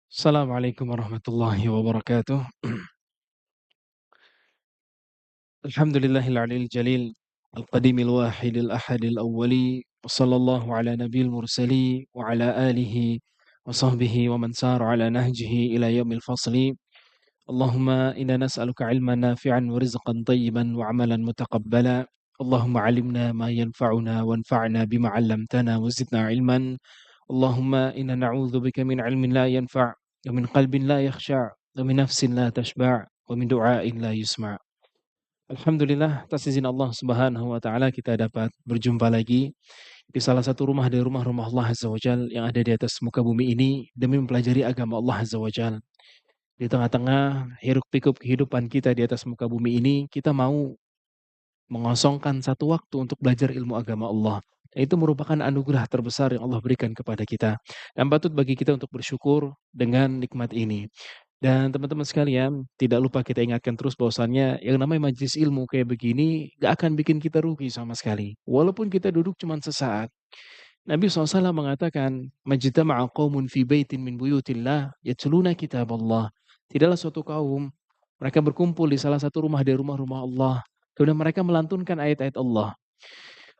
Assalamualaikum warahmatullahi wabarakatuh. Alhamdulillahil aliyil jalil, al-qadimil wahidil ahadil awwali, wa sallallahu ala nabiyil mursali, wa ala alihi wa sahbihi wa man sara ala nahjihi ila yaumil fasli. Allahumma inna nas'aluka ilman nafi'an wa rizqan tayyiban wa amalan mutaqabbala. Allahumma alimna ma yanfa'una wanfa'na bima 'allamtana wa zidna ilman. Allahumma inna na'udzubika min ilmin la yanfa' wa min qalbin la yakhsha' wa min nafsin la tashba' wa min du'ain la yusma'. Alhamdulillah atas izin Allah Subhanahu wa taala kita dapat berjumpa lagi di salah satu rumah dari rumah-rumah Allah Azza wa Jalla yang ada di atas muka bumi ini demi mempelajari agama Allah Azza wa Jalla. Di tengah-tengah hiruk-pikuk kehidupan kita di atas muka bumi ini, kita mau mengosongkan satu waktu untuk belajar ilmu agama Allah. Itu merupakan anugerah terbesar yang Allah berikan kepada kita. Dan patut bagi kita untuk bersyukur dengan nikmat ini. Dan teman-teman sekalian, tidak lupa kita ingatkan terus bahwasannya yang namanya majelis ilmu kayak begini gak akan bikin kita rugi sama sekali. Walaupun kita duduk cuma sesaat. Nabi SAW mengatakan, "Majtama'a qaumun fi baitin min buyutillah yatluna kitab Allah." Tidaklah suatu kaum mereka berkumpul di salah satu rumah dari rumah-rumah Allah. Kemudian mereka melantunkan ayat-ayat Allah.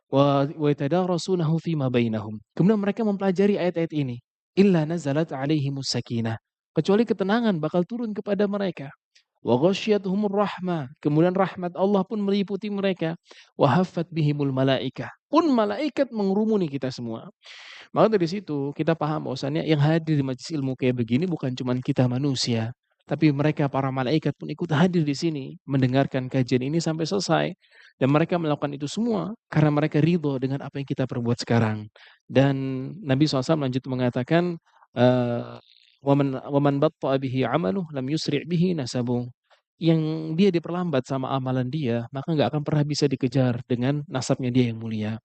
Wa yatadarasunahu fima bainahum. Kemudian mereka mempelajari ayat-ayat ini. Illa nazalat alaihimus sakinah. Kecuali ketenangan bakal turun kepada mereka. Wa ghasyiyatuhumur rahmah. Kemudian rahmat Allah pun meliputi mereka. Wa haffat bihimul malaikah. Pun malaikat mengerumuni kita semua. Maka dari situ kita paham bahwasannya yang hadir di majelis ilmu kayak begini bukan cuma kita manusia, tapi mereka para malaikat pun ikut hadir di sini mendengarkan kajian ini sampai selesai. Dan mereka melakukan itu semua karena mereka ridho dengan apa yang kita perbuat sekarang. Dan Nabi SAW lanjut mengatakan, eee, "Waman batta'a bihi 'amaluhu lam yusri' bihi nasabuh." Yang dia diperlambat sama amalan dia, maka nggak akan pernah bisa dikejar dengan nasabnya dia yang mulia.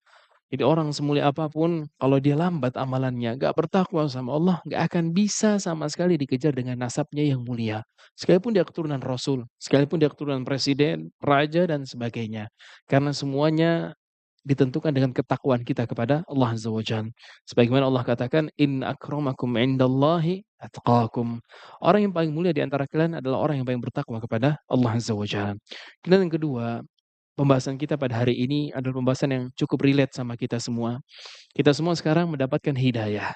Jadi orang semulia apapun, kalau dia lambat amalannya, gak bertakwa sama Allah, gak akan bisa sama sekali dikejar dengan nasabnya yang mulia. Sekalipun dia keturunan Rasul, sekalipun dia keturunan Presiden, Raja, dan sebagainya. Karena semuanya ditentukan dengan ketakwaan kita kepada Allah Azza wa Jalla. Sebagaimana Allah katakan, "Inna akramakum indallahi atqakum." Orang yang paling mulia di antara kalian adalah orang yang paling bertakwa kepada Allah Azza wa Jalla. Kemudian yang kedua, pembahasan kita pada hari ini adalah pembahasan yang cukup relate sama kita semua. Kita semua sekarang mendapatkan hidayah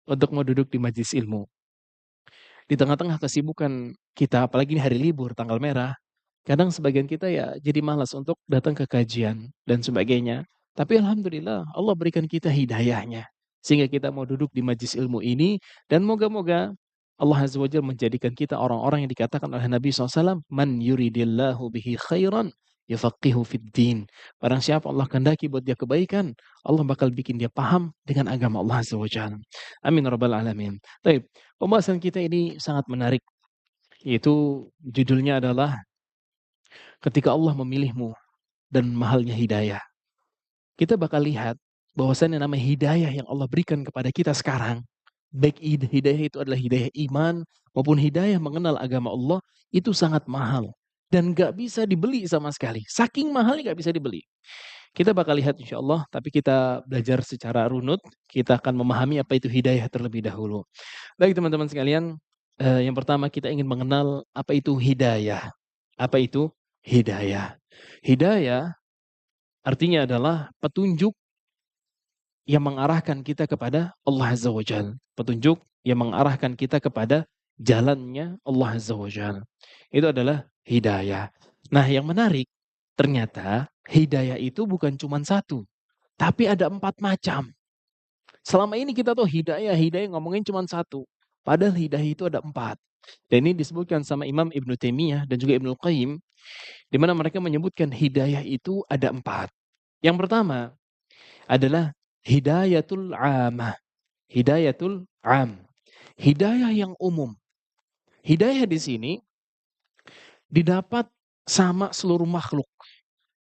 untuk mau duduk di majelis ilmu. Di tengah-tengah kesibukan kita, apalagi ini hari libur, tanggal merah, kadang sebagian kita ya jadi malas untuk datang ke kajian dan sebagainya. Tapi alhamdulillah Allah berikan kita hidayahnya. Sehingga kita mau duduk di majelis ilmu ini dan moga-moga Allah Azza wa Jalla menjadikan kita orang-orang yang dikatakan oleh Nabi SAW, "Man yuridillahu bihi khairan yafaqihu fid din." Barang siapa Allah kehendaki buat dia kebaikan, Allah bakal bikin dia paham dengan agama Allah Azza wa Jalla. Amin ya rabbal alamin. Baik, pembahasan kita ini sangat menarik, yaitu judulnya adalah ketika Allah memilihmu dan mahalnya hidayah. Kita bakal lihat bahwasannya namanya hidayah yang Allah berikan kepada kita sekarang, baik hidayah itu adalah hidayah iman maupun hidayah mengenal agama Allah, itu sangat mahal dan gak bisa dibeli sama sekali. Saking mahalnya gak bisa dibeli. Kita bakal lihat insya Allah, tapi kita belajar secara runut, kita akan memahami apa itu hidayah terlebih dahulu. Baik teman-teman sekalian, yang pertama kita ingin mengenal apa itu hidayah. Apa itu hidayah? Hidayah artinya adalah petunjuk yang mengarahkan kita kepada Allah Azza wa Jalla. Petunjuk yang mengarahkan kita kepada jalannya Allah Azza wa Jalla. Itu adalah hidayah. Nah yang menarik, ternyata hidayah itu bukan cuma satu, tapi ada 4 macam. Selama ini kita tahu hidayah ngomongin cuma satu. Padahal hidayah itu ada 4. Dan ini disebutkan sama Imam Ibnu Taimiyah dan juga Ibnu Qayyim, di mana mereka menyebutkan hidayah itu ada 4. Yang pertama adalah hidayatul amah. Hidayatul am. Hidayah yang umum. Hidayah di sini didapat sama seluruh makhluk.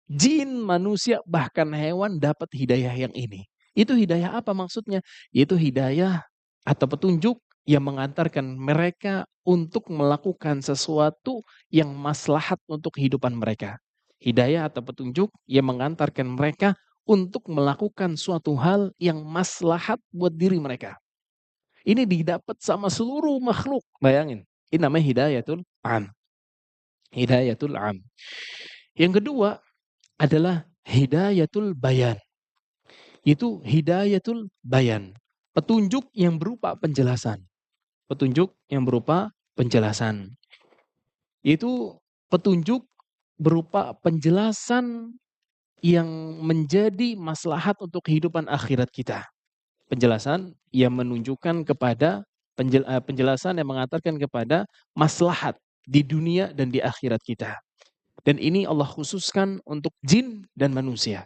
Jin, manusia, bahkan hewan dapat hidayah yang ini. Itu hidayah apa maksudnya? Yaitu hidayah atau petunjuk yang mengantarkan mereka untuk melakukan sesuatu yang maslahat untuk kehidupan mereka. Hidayah atau petunjuk yang mengantarkan mereka untuk melakukan suatu hal yang maslahat buat diri mereka. Ini didapat sama seluruh makhluk. Bayangin, ini namanya hidayatul am. Hidayatul am. Yang kedua adalah hidayatul bayan. Itu hidayatul bayan. Petunjuk yang berupa penjelasan. Petunjuk yang berupa penjelasan. Itu petunjuk berupa penjelasan yang menjadi maslahat untuk kehidupan akhirat kita. Penjelasan yang menunjukkan kepada penjelasan yang mengatakan kepada maslahat di dunia dan di akhirat kita. Dan ini Allah khususkan untuk jin dan manusia.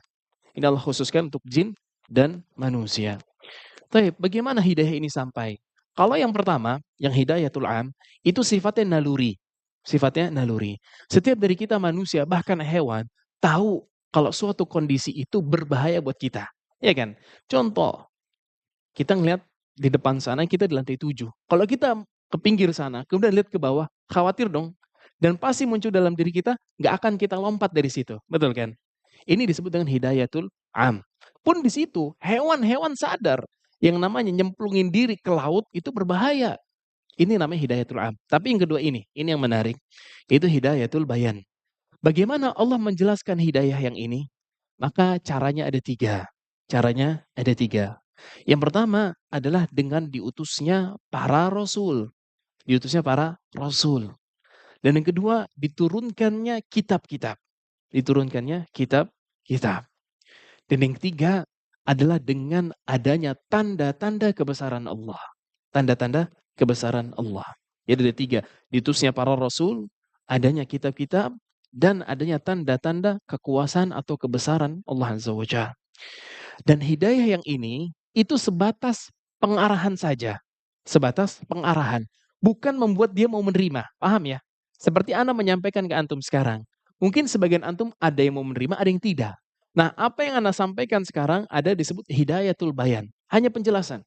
Ini Allah khususkan untuk jin dan manusia. Baik, bagaimana hidayah ini sampai? Kalau yang pertama, yang hidayatul am, itu sifatnya naluri. Sifatnya naluri. Setiap dari kita manusia, bahkan hewan, tahu kalau suatu kondisi itu berbahaya buat kita. Ya kan? Contoh, kita ngelihat di depan sana, kita di lantai 7. Kalau kita ke pinggir sana, kemudian lihat ke bawah, khawatir dong. Dan pasti muncul dalam diri kita, nggak akan kita lompat dari situ. Betul kan? Ini disebut dengan hidayatul am. Pun di situ, hewan-hewan sadar yang namanya nyemplungin diri ke laut itu berbahaya. Ini namanya hidayatul am. Tapi yang kedua ini yang menarik. Itu hidayatul bayan. Bagaimana Allah menjelaskan hidayah yang ini? Maka caranya ada 3. Caranya ada 3. Yang pertama adalah dengan diutusnya para rasul. Diutusnya para rasul. Dan yang kedua, diturunkannya kitab-kitab. Diturunkannya kitab-kitab. Dan yang ketiga adalah dengan adanya tanda-tanda kebesaran Allah. Tanda-tanda kebesaran Allah. Jadi ada 3. Diutusnya para rasul, adanya kitab-kitab, dan adanya tanda-tanda kekuasaan atau kebesaran Allah Azza wa Jalla. Dan hidayah yang ini, itu sebatas pengarahan saja. Sebatas pengarahan. Bukan membuat dia mau menerima. Paham ya? Seperti Ana menyampaikan ke antum sekarang. Mungkin sebagian antum ada yang mau menerima, ada yang tidak. Nah, apa yang Ana sampaikan sekarang ada disebut hidayatul bayan. Hanya penjelasan.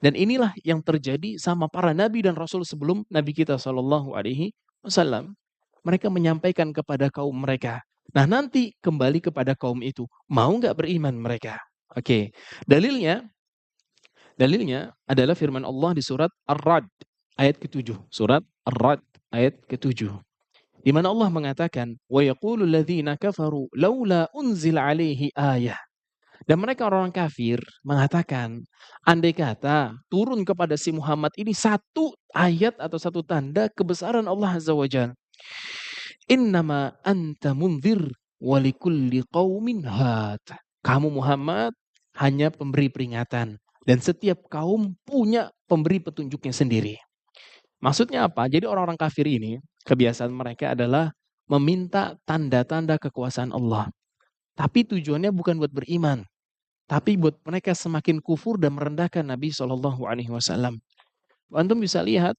Dan inilah yang terjadi sama para nabi dan rasul sebelum Nabi kita Shallallahu Alaihi Wasallam. Mereka menyampaikan kepada kaum mereka. Nah, nanti kembali kepada kaum itu. Mau nggak beriman mereka? Oke. Dalilnya adalah firman Allah di surat Ar-Ra'd ayat ke-7. Surat Ar-Ra'd ayat ke-7. Di mana Allah mengatakan, "Wa yaqulu alladziina kafaru laula unzila 'alaihi ayah." Dan mereka orang kafir mengatakan, andai kata turun kepada si Muhammad ini satu ayat atau satu tanda kebesaran Allah Azza wa Jalla. Innama anta munzir walikulli qaumin had. Kamu Muhammad hanya pemberi peringatan. Dan setiap kaum punya pemberi petunjuknya sendiri. Maksudnya apa? Jadi orang-orang kafir ini, kebiasaan mereka adalah meminta tanda-tanda kekuasaan Allah. Tapi tujuannya bukan buat beriman. Tapi buat mereka semakin kufur dan merendahkan Nabi SAW. Antum bisa lihat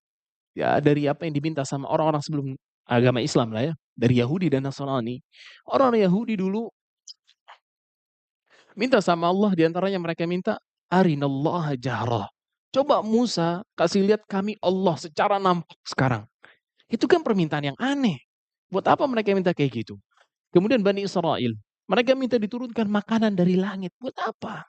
ya dari apa yang diminta sama orang-orang sebelum agama Islam lah ya. Dari Yahudi dan Nasrani. Orang Yahudi dulu minta sama Allah, diantaranya mereka minta, Arinallaha jahrah. Coba Musa kasih lihat kami Allah secara nampak sekarang. Itu kan permintaan yang aneh. Buat apa mereka minta kayak gitu? Kemudian Bani Israel, mereka minta diturunkan makanan dari langit. Buat apa?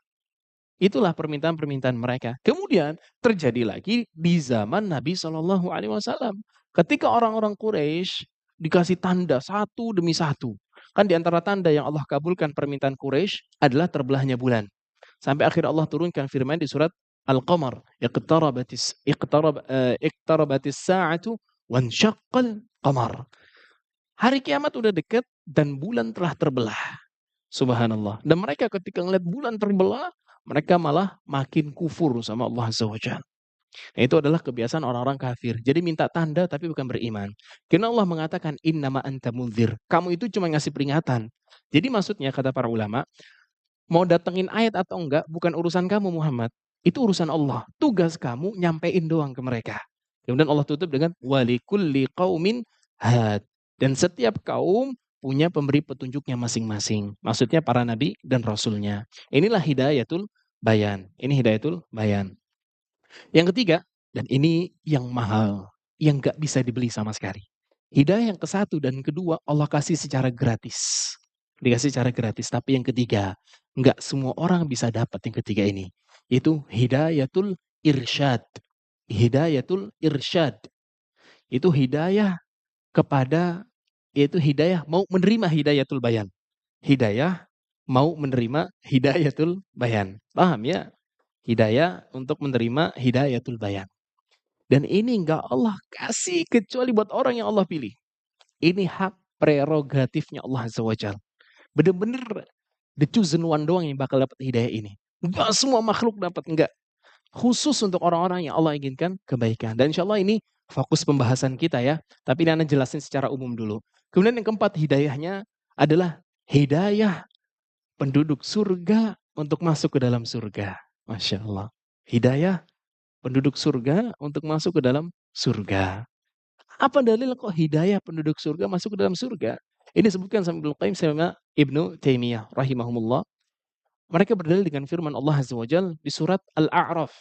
Itulah permintaan-permintaan mereka. Kemudian terjadi lagi di zaman Nabi Shallallahu Alaihi Wasallam. Ketika orang-orang Quraisy dikasih tanda satu demi satu. Kan di antara tanda yang Allah kabulkan permintaan Quraisy adalah terbelahnya bulan. Sampai akhir Allah turunkan firman di surat Al-Qamar, iqtarabatis sa'atu wansyaqqal qamar. Hari kiamat udah dekat dan bulan telah terbelah. Subhanallah. Dan mereka ketika ngeliat bulan terbelah, mereka malah makin kufur sama Allah Azza wa Jalla. Nah, itu adalah kebiasaan orang-orang kafir. Jadi minta tanda tapi bukan beriman. Karena Allah mengatakan innama anta munzir. Kamu itu cuma ngasih peringatan. Jadi maksudnya kata para ulama, mau datengin ayat atau enggak bukan urusan kamu Muhammad. Itu urusan Allah. Tugas kamu nyampein doang ke mereka. Kemudian Allah tutup dengan walikulli qaumin had. Dan setiap kaum punya pemberi petunjuknya masing-masing. Maksudnya para nabi dan rasulnya. Inilah hidayatul bayan. Ini hidayatul bayan. Yang ketiga, dan ini yang mahal, yang gak bisa dibeli sama sekali. Hidayah yang ke-1 dan kedua Allah kasih secara gratis. Dikasih secara gratis. Tapi yang ketiga, gak semua orang bisa dapat yang ketiga ini. Itu hidayatul irsyad. Hidayatul irsyad. Itu hidayah kepada, yaitu hidayah mau menerima hidayatul bayan. Hidayah mau menerima hidayatul bayan. Paham ya? Hidayah untuk menerima hidayatul bayan. Dan ini enggak Allah kasih kecuali buat orang yang Allah pilih. Ini hak prerogatifnya Allah Azza wa Jalla. Bener-bener the chosen one doang yang bakal dapat hidayah ini. Enggak semua makhluk dapat, enggak. Khusus untuk orang-orang yang Allah inginkan kebaikan. Dan insya Allah ini fokus pembahasan kita ya. Tapi ini Anda jelasin secara umum dulu. Kemudian yang keempat hidayahnya adalah hidayah penduduk surga untuk masuk ke dalam surga. Masya Allah. Hidayah penduduk surga untuk masuk ke dalam surga. Apa dalil kok hidayah penduduk surga masuk ke dalam surga? Ini disebutkan sama Ibnu Qayyim sama Ibnu Taimiyah rahimahumullah. Mereka berdalil dengan firman Allah Azza wa Jalla di surat Al-A'raf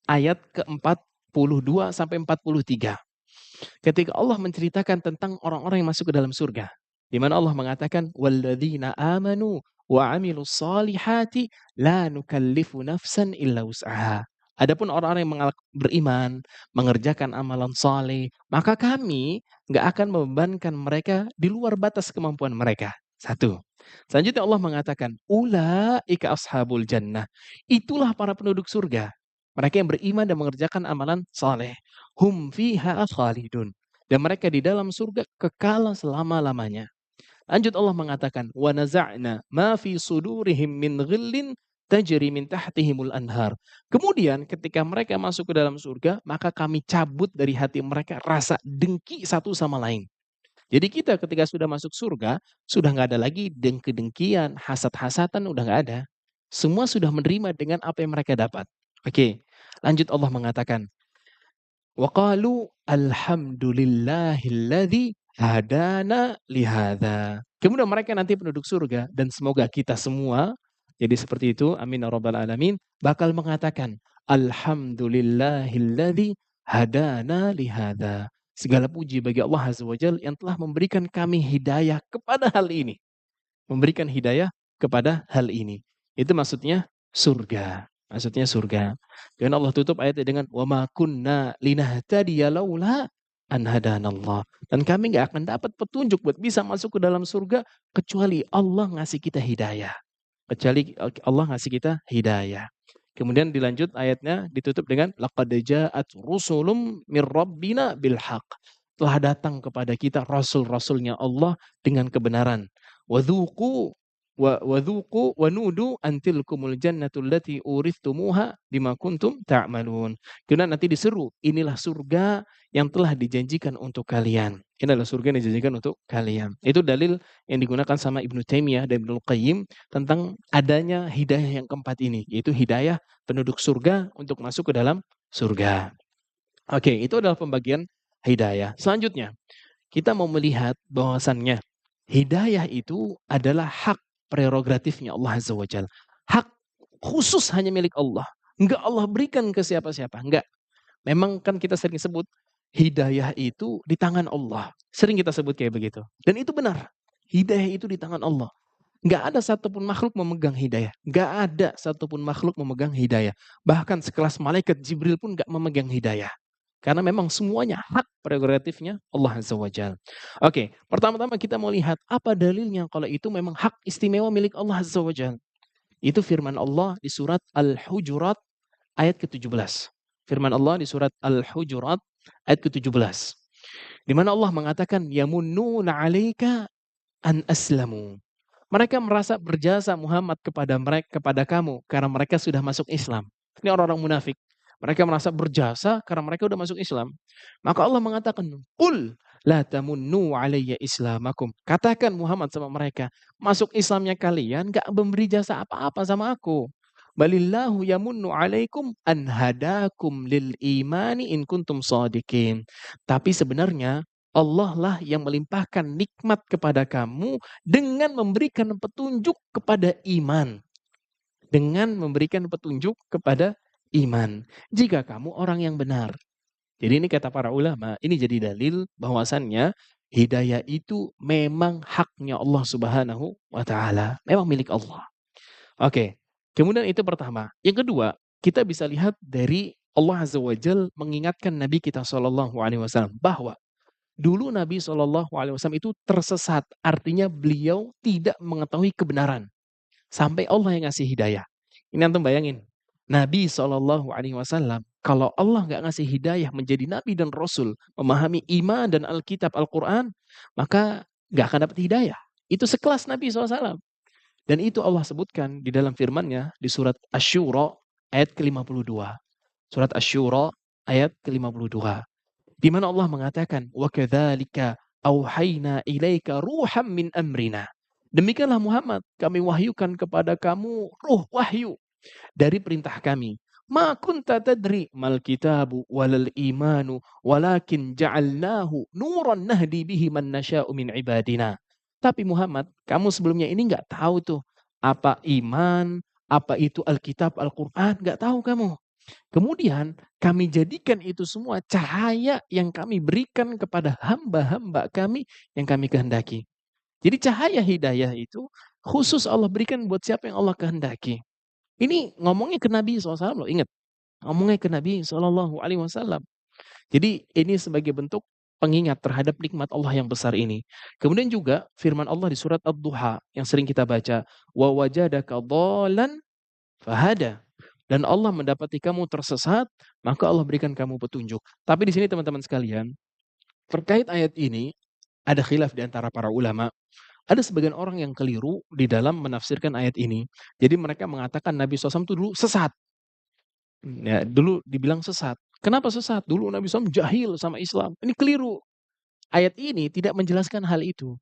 ayat ke-42 sampai 43. Ketika Allah menceritakan tentang orang-orang yang masuk ke dalam surga, di mana Allah mengatakan walladzina amanu wa 'amilus solihati la nukallifu nafsan illa wus'aha. Adapun orang-orang yang beriman, mengerjakan amalan saleh, maka kami nggak akan membebankan mereka di luar batas kemampuan mereka. Satu. Selanjutnya Allah mengatakan, ulaika ashabul jannah. Itulah para penduduk surga. Mereka yang beriman dan mengerjakan amalan saleh. Hum fiha khalidun. Dan mereka di dalam surga kekal selama-lamanya. Lanjut Allah mengatakan, wa naza'na ma fi sudurihim min ghillin tajri min tahtihimul anhar. Kemudian ketika mereka masuk ke dalam surga, maka kami cabut dari hati mereka rasa dengki satu sama lain. Jadi kita ketika sudah masuk surga, sudah nggak ada lagi dengki-dengkian, hasad-hasatan, udah nggak ada. Semua sudah menerima dengan apa yang mereka dapat. Oke, lanjut Allah mengatakan, wa qalu alhamdulillahilladzi hadana lihadza. Kemudian mereka nanti penduduk surga dan semoga kita semua jadi seperti itu, amin ya rabbal alamin, bakal mengatakan alhamdulillahilladzi hadana lihadza. Segala puji bagi Allah Azza wa Jalla yang telah memberikan kami hidayah kepada hal ini. Memberikan hidayah kepada hal ini. Itu maksudnya surga. Maksudnya surga. Dan Allah tutup ayatnya dengan wa ma kunna linahtadiya laula an hadanallah. Dan kami nggak akan dapat petunjuk buat bisa masuk ke dalam surga kecuali Allah ngasih kita hidayah. Kecuali Allah ngasih kita hidayah. Kemudian dilanjut ayatnya ditutup dengan laqad ja'at rusulum mir rabbina bil haqq. Telah datang kepada kita rasul-rasulnya Allah dengan kebenaran. Wadzuqu wadzuqu wa nudu antilkumul jannatul lati uristumuha bima kuntum ta'malun. Kemudian nanti diseru, inilah surga yang telah dijanjikan untuk kalian. Inilah surga yang dijanjikan untuk kalian. Itu dalil yang digunakan sama Ibnu Taimiyah dan Ibnu Qayyim tentang adanya hidayah yang keempat ini, yaitu hidayah penduduk surga untuk masuk ke dalam surga. Oke, itu adalah pembagian hidayah. Selanjutnya, kita mau melihat bahwasannya hidayah itu adalah hak prerogatifnya Allah Azza wa Jalla. Hak khusus hanya milik Allah. Enggak Allah berikan ke siapa-siapa, enggak. Memang kan kita sering sebut hidayah itu di tangan Allah. Sering kita sebut kayak begitu. Dan itu benar. Hidayah itu di tangan Allah. Enggak ada satupun makhluk memegang hidayah. Enggak ada satupun makhluk memegang hidayah. Bahkan sekelas malaikat Jibril pun enggak memegang hidayah. Karena memang semuanya hak prerogatifnya Allah Azza wa Jalla. Oke, pertama-tama kita mau lihat apa dalilnya kalau itu memang hak istimewa milik Allah Azza wa Jalla. Itu firman Allah di surat Al-Hujurat ayat ke-17. Firman Allah di surat Al-Hujurat ayat ke-17. Di mana Allah mengatakan yamunnuna 'alaika an aslamu. Mereka merasa berjasa Muhammad kepada mereka, kepada kamu karena mereka sudah masuk Islam. Ini orang-orang munafik. Mereka merasa berjasa karena mereka sudah masuk Islam. Maka Allah mengatakan, "Qul la tamunnu 'alayya islamakum." Katakan Muhammad sama mereka, masuk Islamnya kalian enggak memberi jasa apa-apa sama aku. Balillahu yamunnu 'alaikum an hadakum lil imani in kuntum shadiqin. Tapi sebenarnya Allah lah yang melimpahkan nikmat kepada kamu dengan memberikan petunjuk kepada iman. Dengan memberikan petunjuk kepada iman. Jika kamu orang yang benar. Jadi ini kata para ulama, ini jadi dalil bahwasannya hidayah itu memang haknya Allah Subhanahu wa taala, memang milik Allah. Oke. Kemudian itu pertama. Yang kedua, kita bisa lihat dari Allah Azza wa Jalla mengingatkan Nabi kita Shallallahu Alaihi Wasallam bahwa dulu Nabi Shallallahu Alaihi Wasallam itu tersesat, artinya beliau tidak mengetahui kebenaran sampai Allah yang ngasih hidayah. Ini antum bayangin, Nabi Shallallahu Alaihi Wasallam kalau Allah nggak ngasih hidayah menjadi Nabi dan Rasul, memahami iman dan Alkitab Al-Quran, maka nggak akan dapat hidayah. Itu sekelas Nabi SAW. Dan itu Allah sebutkan di dalam firman-Nya di surat Asy-Syura ayat ke-52. Surat Asy-Syura ayat ke-52. Di mana Allah mengatakan, "Wa kadzalika auhayna ilaika ruham min amrina." Demikianlah Muhammad, kami wahyukan kepada kamu ruh wahyu dari perintah kami. Ma kunta tadri mal kitabu walal imanu walakin ja'alnahu nuran nahdi bihi man nasya'u min ibadina. Tapi Muhammad, kamu sebelumnya ini nggak tahu tuh apa iman, apa itu Alkitab, Al-Quran, nggak tahu kamu. Kemudian kami jadikan itu semua cahaya yang kami berikan kepada hamba-hamba kami yang kami kehendaki. Jadi cahaya hidayah itu khusus Allah berikan buat siapa yang Allah kehendaki. Ini ngomongnya ke Nabi SAW loh, ingat. Ngomongnya ke Nabi SAW. Jadi ini sebagai bentuk pengingat terhadap nikmat Allah yang besar ini. Kemudian juga firman Allah di surat Ad-Duha yang sering kita baca, wa wajadaka dhalan fahada. Dan Allah mendapati kamu tersesat, maka Allah berikan kamu petunjuk. Tapi di sini teman-teman sekalian, terkait ayat ini ada khilaf di antara para ulama. Ada sebagian orang yang keliru di dalam menafsirkan ayat ini. Jadi mereka mengatakan Nabi SAW itu dulu sesat. Ya, dulu dibilang sesat. Kenapa sesat? Dulu Nabi SAW jahil sama Islam. Ini keliru. Ayat ini tidak menjelaskan hal itu.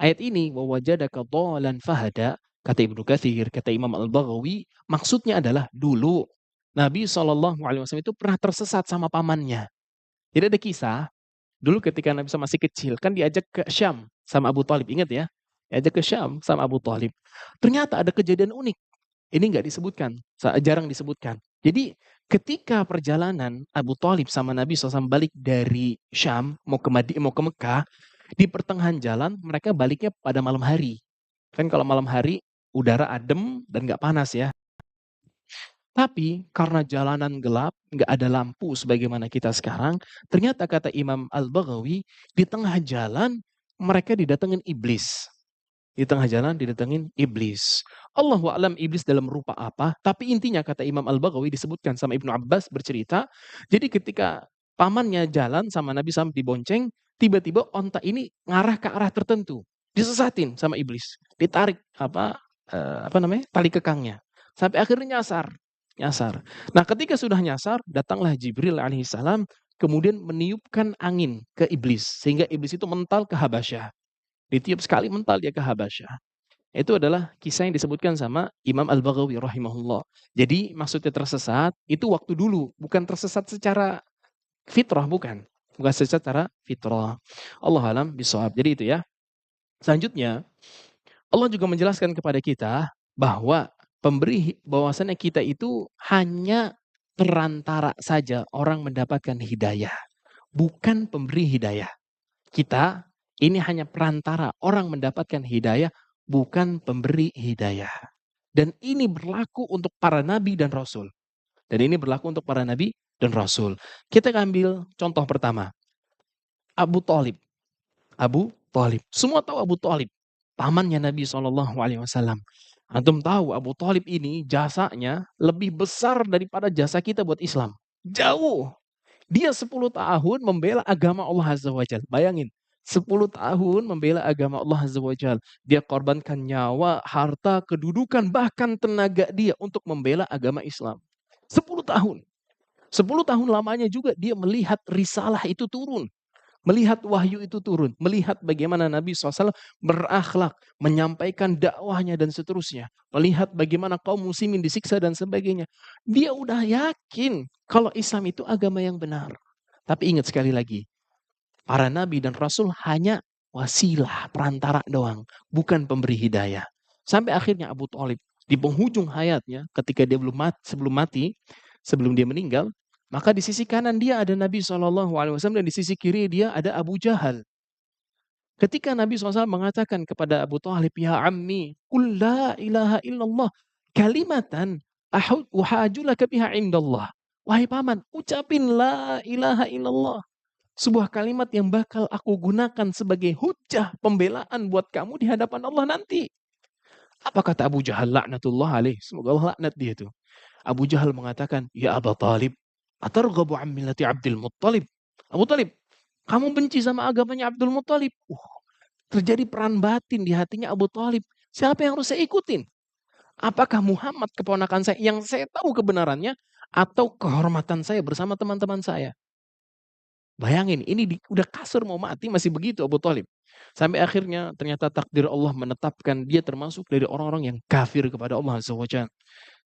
Ayat ini wawajadaka dhalan fahada, kata Ibnu Katsir, kata Imam Al-Baghawi, maksudnya adalah dulu Nabi SAW itu pernah tersesat sama pamannya. Jadi ada kisah, dulu ketika Nabi SAW masih kecil, kan diajak ke Syam sama Abu Thalib, ingat ya? Diajak ke Syam sama Abu Thalib. Ternyata ada kejadian unik. Ini nggak disebutkan, jarang disebutkan. Jadi ketika perjalanan Abu Thalib sama Nabi SAW balik dari Syam mau ke Mekah, di pertengahan jalan mereka baliknya pada malam hari. Kan kalau malam hari udara adem dan nggak panas ya. Tapi karena jalanan gelap, nggak ada lampu sebagaimana kita sekarang, ternyata kata Imam Al-Baghawi, di tengah jalan mereka didatengin iblis. Di tengah jalan didatengin iblis. Allahu a'lam iblis dalam rupa apa, tapi intinya kata Imam Al-Baghawi disebutkan sama Ibnu Abbas bercerita, jadi ketika pamannya jalan sama Nabi SAW dibonceng, tiba-tiba onta ini ngarah ke arah tertentu, disesatin sama iblis, ditarik apa namanya? Tali kekangnya. Sampai akhirnya nyasar. Nah, ketika sudah nyasar, datanglah Jibril alaihissalam kemudian meniupkan angin ke iblis sehingga iblis itu mental ke Habasyah. Ditiup sekali mental dia ke Habasyah. Itu adalah kisah yang disebutkan sama Imam Al-Baghawi rahimahullah. Jadi maksudnya tersesat itu waktu dulu, bukan tersesat secara fitrah, bukan. Bukan secara fitrah. Allah alam bisawab. Jadi itu ya. Selanjutnya, Allah juga menjelaskan kepada kita bahwa bahwasannya kita itu hanya perantara saja orang mendapatkan hidayah, bukan pemberi hidayah. Kita ini hanya perantara orang mendapatkan hidayah, bukan pemberi hidayah. Dan ini berlaku untuk para nabi dan rasul. Dan ini berlaku untuk para nabi dan rasul. Kita ambil contoh pertama. Abu Thalib. Abu Thalib. Semua tahu Abu Thalib. Pamannya Nabi SAW. Antum tahu Abu Thalib ini jasanya lebih besar daripada jasa kita buat Islam. Jauh. Dia 10 tahun membela agama Allah Azza wa Jalla. Bayangin, 10 tahun membela agama Allah Azza wa Jalla. Dia korbankan nyawa, harta, kedudukan, bahkan tenaga dia untuk membela agama Islam. 10 tahun. 10 tahun lamanya juga dia melihat risalah itu turun. Melihat wahyu itu turun. Melihat bagaimana Nabi SAW berakhlak, menyampaikan dakwahnya dan seterusnya. Melihat bagaimana kaum muslimin disiksa dan sebagainya. Dia udah yakin kalau Islam itu agama yang benar. Tapi ingat sekali lagi, para nabi dan rasul hanya wasilah, perantara doang, bukan pemberi hidayah. Sampai akhirnya Abu Thalib di penghujung hayatnya, ketika dia sebelum dia meninggal, maka di sisi kanan dia ada Nabi SAW dan di sisi kiri dia ada Abu Jahal. Ketika Nabi SAW mengatakan kepada Abu Thalib, ya ammi, qul la ilaha illallah kalimatan uhajulaka biha indallah. Wahai paman, ucapin la ilaha illallah. Sebuah kalimat yang bakal aku gunakan sebagai hujah pembelaan buat kamu di hadapan Allah nanti. Apa kata Abu Jahal laknatullah alaih? Semoga Allah laknat dia itu. Abu Jahal mengatakan, "Ya Aba Talib, atarghabu an millati Abdul Muttalib?" Abu Talib, kamu benci sama agamanya Abdul Muttalib? Terjadi peran batin di hatinya Abu Talib. Siapa yang harus saya ikutin? Apakah Muhammad keponakan saya yang saya tahu kebenarannya atau kehormatan saya bersama teman-teman saya? Bayangin, ini udah kasar mau mati masih begitu Abu Talib. Sampai akhirnya ternyata takdir Allah menetapkan dia termasuk dari orang-orang yang kafir kepada Allah Azza wa Jalla.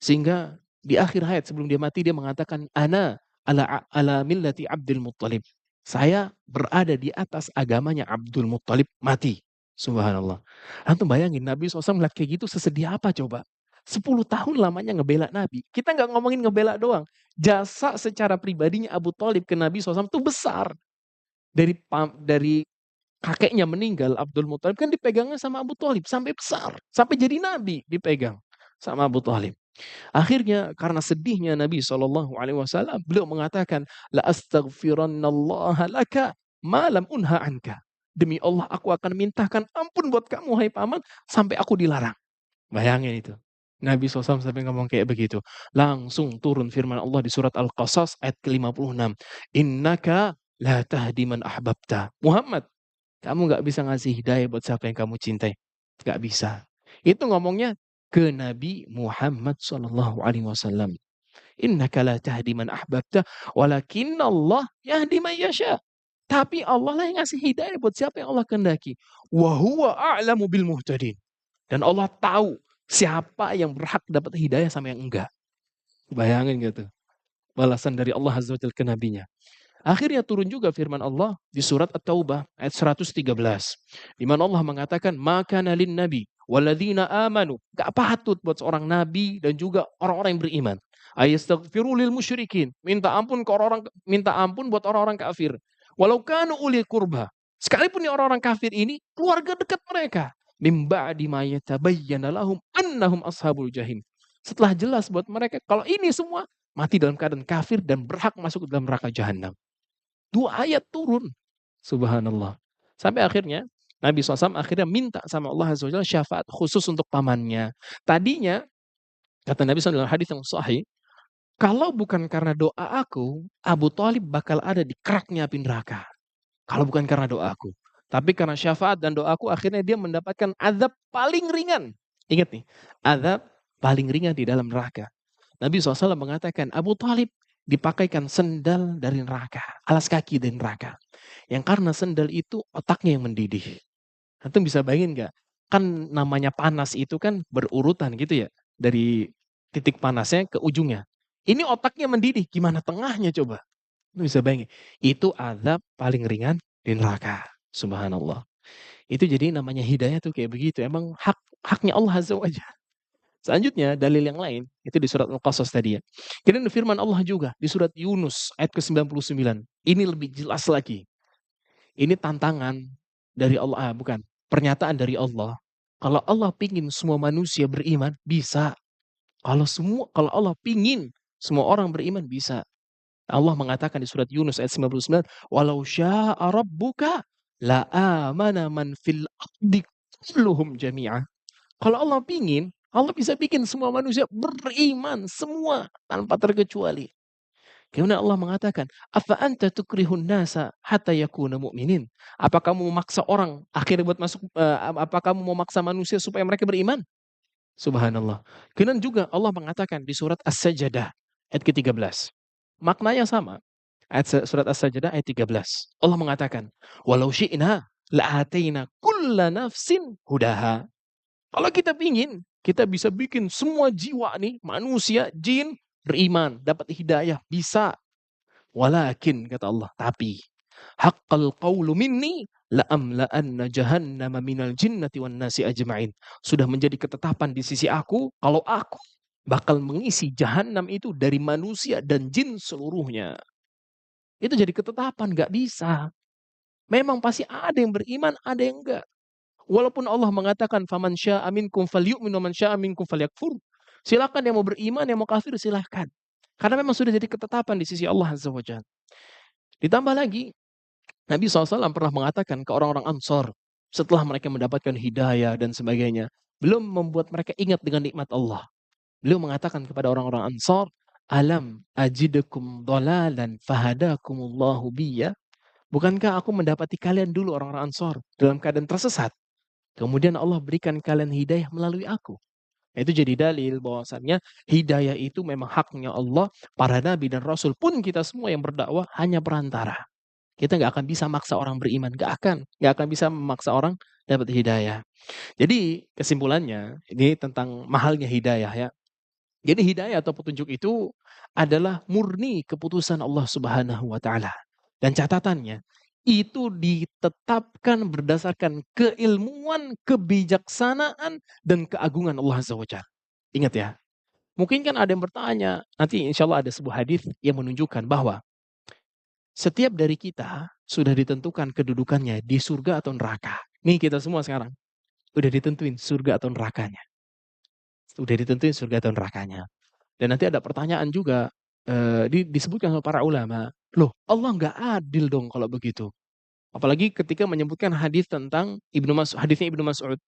Sehingga di akhir hayat sebelum dia mati dia mengatakan ana ala millati Abdul Muttalib. Saya berada di atas agamanya Abdul Muttalib mati. Subhanallah. Antum bayangin Nabi SAW melihat kayak gitu sesedih apa coba? 10 tahun lamanya ngebela Nabi. Kita nggak ngomongin ngebela doang. Jasa secara pribadinya Abu Thalib ke Nabi SAW itu besar. Dari kakeknya meninggal Abdul Muthalib kan dipegangnya sama Abu Thalib sampai besar. Sampai jadi Nabi dipegang sama Abu Thalib. Akhirnya karena sedihnya Nabi SAW, beliau mengatakan, la astaghfirannallaha laka ma lam unha anka. Demi Allah aku akan mintakan ampun buat kamu hai paman sampai aku dilarang. Bayangin itu. Nabi SAW sampai ngomong kayak begitu. Langsung turun firman Allah di surat Al-Qasas ayat ke-56. Innaka la tahdi man ahbabta. Muhammad, kamu nggak bisa ngasih hidayah buat siapa yang kamu cintai. Nggak bisa. Itu ngomongnya ke Nabi Muhammad SAW. Innaka la tahdi man ahbabta, walakinna Allah yahdi man yasha. Tapi Allah lah yang ngasih hidayah buat siapa yang Allah kehendaki. Wa huwa a'lamu bil muhtadin. Dan Allah tahu siapa yang berhak dapat hidayah sama yang enggak. Bayangin gitu. Balasan dari Allah Azza wa Jalla ke nabinya. Akhirnya turun juga firman Allah di surat At-Taubah ayat 113. Di mana Allah mengatakan, "Maka nalin nabi waladina amanu." Gak patut buat seorang nabi dan juga orang-orang yang beriman. Ayastaghfiru lil musyrikin. Minta ampun buat orang-orang kafir. Walau kanu ulil kurba. Sekalipun orang-orang kafir ini keluarga dekat mereka. Mim ba'di ma yatabayyana lahum annahum ashabul jahim. Setelah jelas buat mereka kalau ini semua mati dalam keadaan kafir dan berhak masuk ke dalam neraka jahanam. 2 ayat turun. Subhanallah. Sampai akhirnya Nabi SAW akhirnya minta sama Allah Azza wa Jalla syafaat khusus untuk pamannya. Tadinya kata Nabi SAW dalam hadis yang sahih, kalau bukan karena doa aku, Abu Thalib bakal ada di keraknya api neraka. Kalau bukan karena doaku. Tapi karena syafaat dan doaku akhirnya dia mendapatkan azab paling ringan. Ingat nih, azab paling ringan di dalam neraka. Nabi SAW mengatakan Abu Thalib dipakaikan sendal dari neraka, alas kaki dari neraka. Yang karena sendal itu otaknya yang mendidih. Antum bisa bayangin nggak? Kan namanya panas itu kan berurutan gitu ya. Dari titik panasnya ke ujungnya. Ini otaknya mendidih, gimana tengahnya coba? Antum bisa bayangin. Itu azab paling ringan di neraka. Subhanallah. Itu jadi namanya hidayah tuh kayak begitu. Emang haknya Allah Azza wa Jalla. Selanjutnya dalil yang lain itu di surat Al-Qasas tadi ya. Kemudian firman Allah juga di surat Yunus ayat ke-99. Ini lebih jelas lagi. Ini tantangan dari Allah, bukan, pernyataan dari Allah. Kalau Allah pingin semua manusia beriman, bisa. Kalau Allah pingin semua orang beriman, bisa. Allah mengatakan di surat Yunus ayat 99, "Walau syaa rabbuka la amana man fil ardi kulluhum jami'ah." Kalau Allah pingin, Allah bisa bikin semua manusia beriman semua tanpa terkecuali. Kemudian Allah mengatakan, "Afa anta tukrihun nasa hatta yakuna mu'minin?" Apa kamu memaksa orang akhirnya buat masuk apa kamu mau maksa manusia supaya mereka beriman? Subhanallah. Kemudian juga Allah mengatakan di surat As-Sajdah ayat ke-13. Maknanya sama. Surat As-Sajdah ayat 13. Allah mengatakan, "Walau syi'na la'ataina kulla nafsin hudaha." Kalau kita pingin, kita bisa bikin semua jiwa nih, manusia, jin, beriman, dapat hidayah, bisa. Walakin kata Allah, tapi haqqal qawlu minni la'amla'anna jahannama minal jinnati wan nasi ajma'in. Sudah menjadi ketetapan di sisi aku kalau aku bakal mengisi jahanam itu dari manusia dan jin seluruhnya. Itu jadi ketetapan, nggak bisa. Memang pasti ada yang beriman, ada yang enggak. Walaupun Allah mengatakan faman syaa'a minkum falyu'min wa man syaa'a minkum falyakfur. Silakan yang mau beriman, yang mau kafir silakan. Karena memang sudah jadi ketetapan di sisi Allah Azza wa Jalla. Ditambah lagi, Nabi SAW pernah mengatakan ke orang-orang Ansor, setelah mereka mendapatkan hidayah dan sebagainya, belum membuat mereka ingat dengan nikmat Allah. Beliau mengatakan kepada orang-orang Ansor, "Alam ajidukum dhalalan fahadakumullahu biyya?" Bukankah aku mendapati kalian dulu orang-orang Ansor dalam keadaan tersesat? Kemudian Allah berikan kalian hidayah melalui aku. Nah, itu jadi dalil bahwasannya hidayah itu memang haknya Allah, para nabi dan rasul pun kita semua yang berdakwah hanya perantara. Kita nggak akan bisa maksa orang beriman, nggak akan bisa memaksa orang dapat hidayah. Jadi kesimpulannya ini tentang mahalnya hidayah ya. Jadi hidayah atau petunjuk itu adalah murni keputusan Allah Subhanahu wa taala. Dan catatannya, itu ditetapkan berdasarkan keilmuan, kebijaksanaan, dan keagungan Allah Azza wa Jalla. Ingat ya, mungkin kan ada yang bertanya, nanti insya Allah ada sebuah hadis yang menunjukkan bahwa setiap dari kita sudah ditentukan kedudukannya di surga atau neraka. Nih kita semua sekarang, udah ditentuin surga atau nerakanya. Udah ditentuin surga atau nerakanya. Dan nanti ada pertanyaan juga, disebutkan sama para ulama, "Loh, Allah nggak adil dong kalau begitu?" Apalagi ketika menyebutkan hadis tentang hadisnya Ibnu Mas'ud,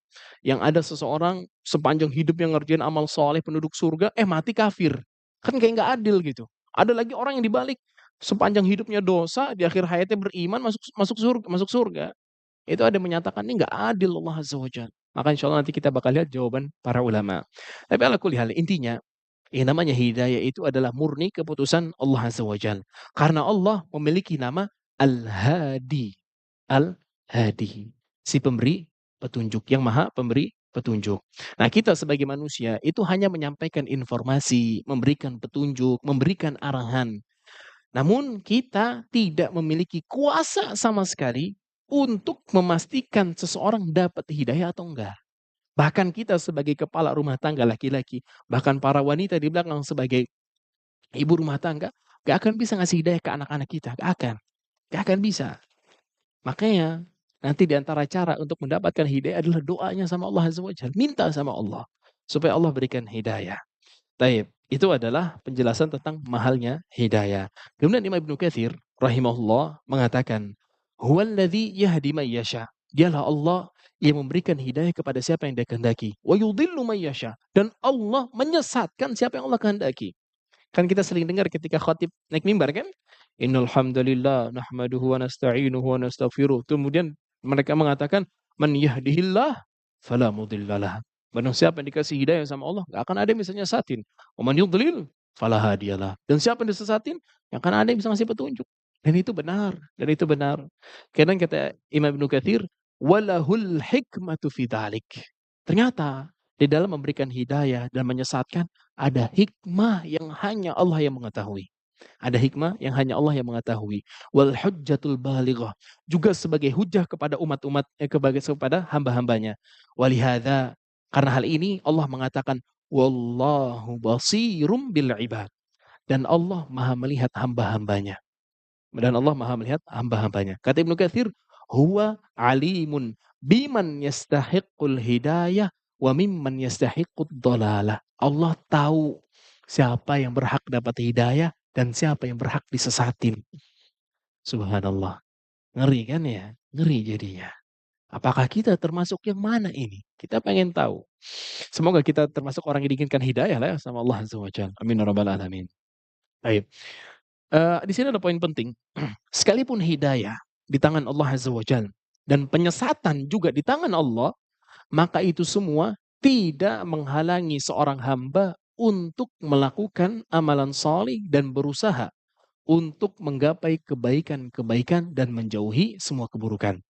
yang ada seseorang sepanjang hidupnya ngerjain amal soleh penduduk surga, mati kafir. Kan kayak nggak adil gitu. Ada lagi orang yang dibalik, sepanjang hidupnya dosa, di akhir hayatnya beriman, masuk surga. Itu ada yang menyatakan ini nggak adil Allah Azza wa Jalla. Maka insya Allah nanti kita bakal lihat jawaban para ulama. Tapi ala kulli hal, intinya yang namanya hidayah itu adalah murni keputusan Allah Azza wa Jalla. Karena Allah memiliki nama Al-Hadi. Al-Hadi. Si pemberi petunjuk, yang maha pemberi petunjuk. Nah, kita sebagai manusia itu hanya menyampaikan informasi, memberikan petunjuk, memberikan arahan. Namun kita tidak memiliki kuasa sama sekali untuk memastikan seseorang dapat hidayah atau enggak. Bahkan kita sebagai kepala rumah tangga laki-laki, bahkan para wanita di belakang sebagai ibu rumah tangga, gak akan bisa ngasih hidayah ke anak-anak kita, gak akan bisa. Makanya nanti di antara cara untuk mendapatkan hidayah adalah doanya sama Allah Azza wa Jalla, minta sama Allah supaya Allah berikan hidayah. Taib, itu adalah penjelasan tentang mahalnya hidayah. Kemudian Imam Ibnu Katsir rahimahullah mengatakan, "Huwallazi yahdi may yasha." Dialah Allah yang memberikan hidayah kepada siapa yang Dia kehendaki. Wa yudhillu may yasha. Dan Allah menyesatkan siapa yang Allah kehendaki. Kan kita sering dengar ketika khatib naik mimbar kan? Innal hamdalillah nahmaduhu wa nasta'inuhu wa nastaghfiruh. Kemudian mereka mengatakan, "Man yahdihillah fala mudhillalah." Barang siapa yang dikasih hidayah sama Allah, enggak akan ada yang bisa nyesatin. Wa man yudlil fala hadiyalah. Dan siapa yang disesatin, enggak akan ada yang bisa ngasih petunjuk. Dan itu benar, dan itu benar. Kadang kata Imam Ibnu Katsir, "Walahul hikmatu fi dzalik." Ternyata di dalam memberikan hidayah dan menyesatkan ada hikmah yang hanya Allah yang mengetahui. Ada hikmah yang hanya Allah yang mengetahui. Wal hujjatul balighah. Juga sebagai hujah kepada umat-umat, kepada hamba-hambanya. Walihada, karena hal ini Allah mengatakan, Wallahu basirum bil ibad. Dan Allah maha melihat hamba-hambanya. Dan Allah maha melihat hamba-hambanya. Kata Ibnu Katsir, huwa alimun biman yastahiqul hidayah wa mimman yastahiqud dhalalah. Allah tahu siapa yang berhak dapat hidayah dan siapa yang berhak disesatin. Subhanallah. Ngeri kan ya? Ngeri jadinya. Apakah kita termasuk yang mana ini? Kita pengen tahu. Semoga kita termasuk orang yang diinginkan hidayah lah ya sama Allah Azza wa Jalla. Amin ya rabbal alamin. Baik. Di sini ada poin penting. Sekalipun hidayah di tangan Allah Azza wa Jalla dan penyesatan juga di tangan Allah, maka itu semua tidak menghalangi seorang hamba untuk melakukan amalan salih dan berusaha untuk menggapai kebaikan-kebaikan dan menjauhi semua keburukan.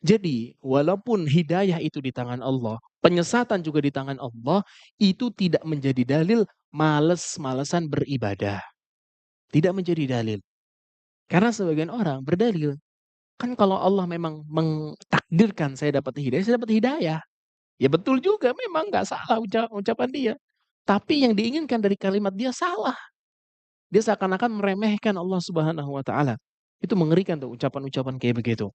Jadi, walaupun hidayah itu di tangan Allah, penyesatan juga di tangan Allah, itu tidak menjadi dalil males-malesan beribadah. Tidak menjadi dalil. Karena sebagian orang berdalil, kan kalau Allah memang mentakdirkan saya dapat hidayah. Ya betul juga, memang nggak salah ucapan dia. Tapi yang diinginkan dari kalimat dia salah. Dia seakan-akan meremehkan Allah Subhanahu wa taala. Itu mengerikan tuh ucapan-ucapan kayak begitu.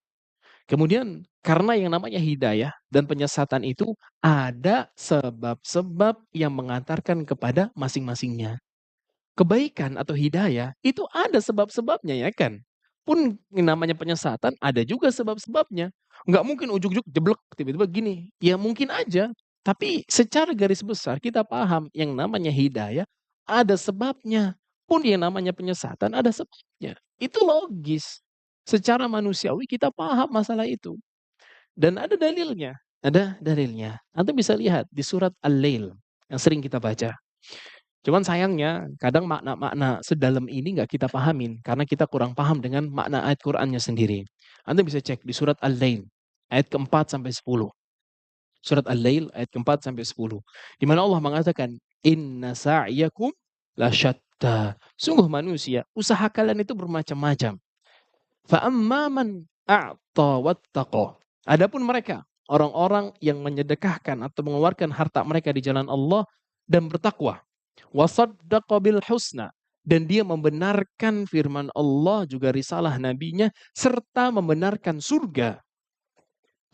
Kemudian karena yang namanya hidayah dan penyesatan itu ada sebab-sebab yang mengantarkan kepada masing-masingnya. kebaikan atau hidayah itu ada sebab-sebabnya ya kan. Pun yang namanya penyesatan ada juga sebab-sebabnya. Nggak mungkin ujug-ujug jeblek tiba-tiba gini. Ya mungkin aja, tapi secara garis besar kita paham yang namanya hidayah ada sebabnya. Pun yang namanya penyesatan ada sebabnya. Itu logis. Secara manusiawi kita paham masalah itu. Dan ada dalilnya. Ada dalilnya. Anda bisa lihat di surat Al-Lail yang sering kita baca. Cuman sayangnya kadang makna-makna sedalam ini nggak kita pahamin karena kita kurang paham dengan makna ayat Qur'annya sendiri. Anda bisa cek di surat Al-Lail ayat keempat sampai 10. Surat Al-Lail ayat keempat sampai 10. Di mana Allah mengatakan, "Inna sa'yakum lasyatta." Sungguh manusia, usaha kalian itu bermacam-macam. Fa amma man a'ta wattaqa. Adapun mereka, orang-orang yang menyedekahkan atau mengeluarkan harta mereka di jalan Allah dan bertakwa. Wa saddaqa bil husna, dan dia membenarkan firman Allah juga risalah nabinya serta membenarkan surga.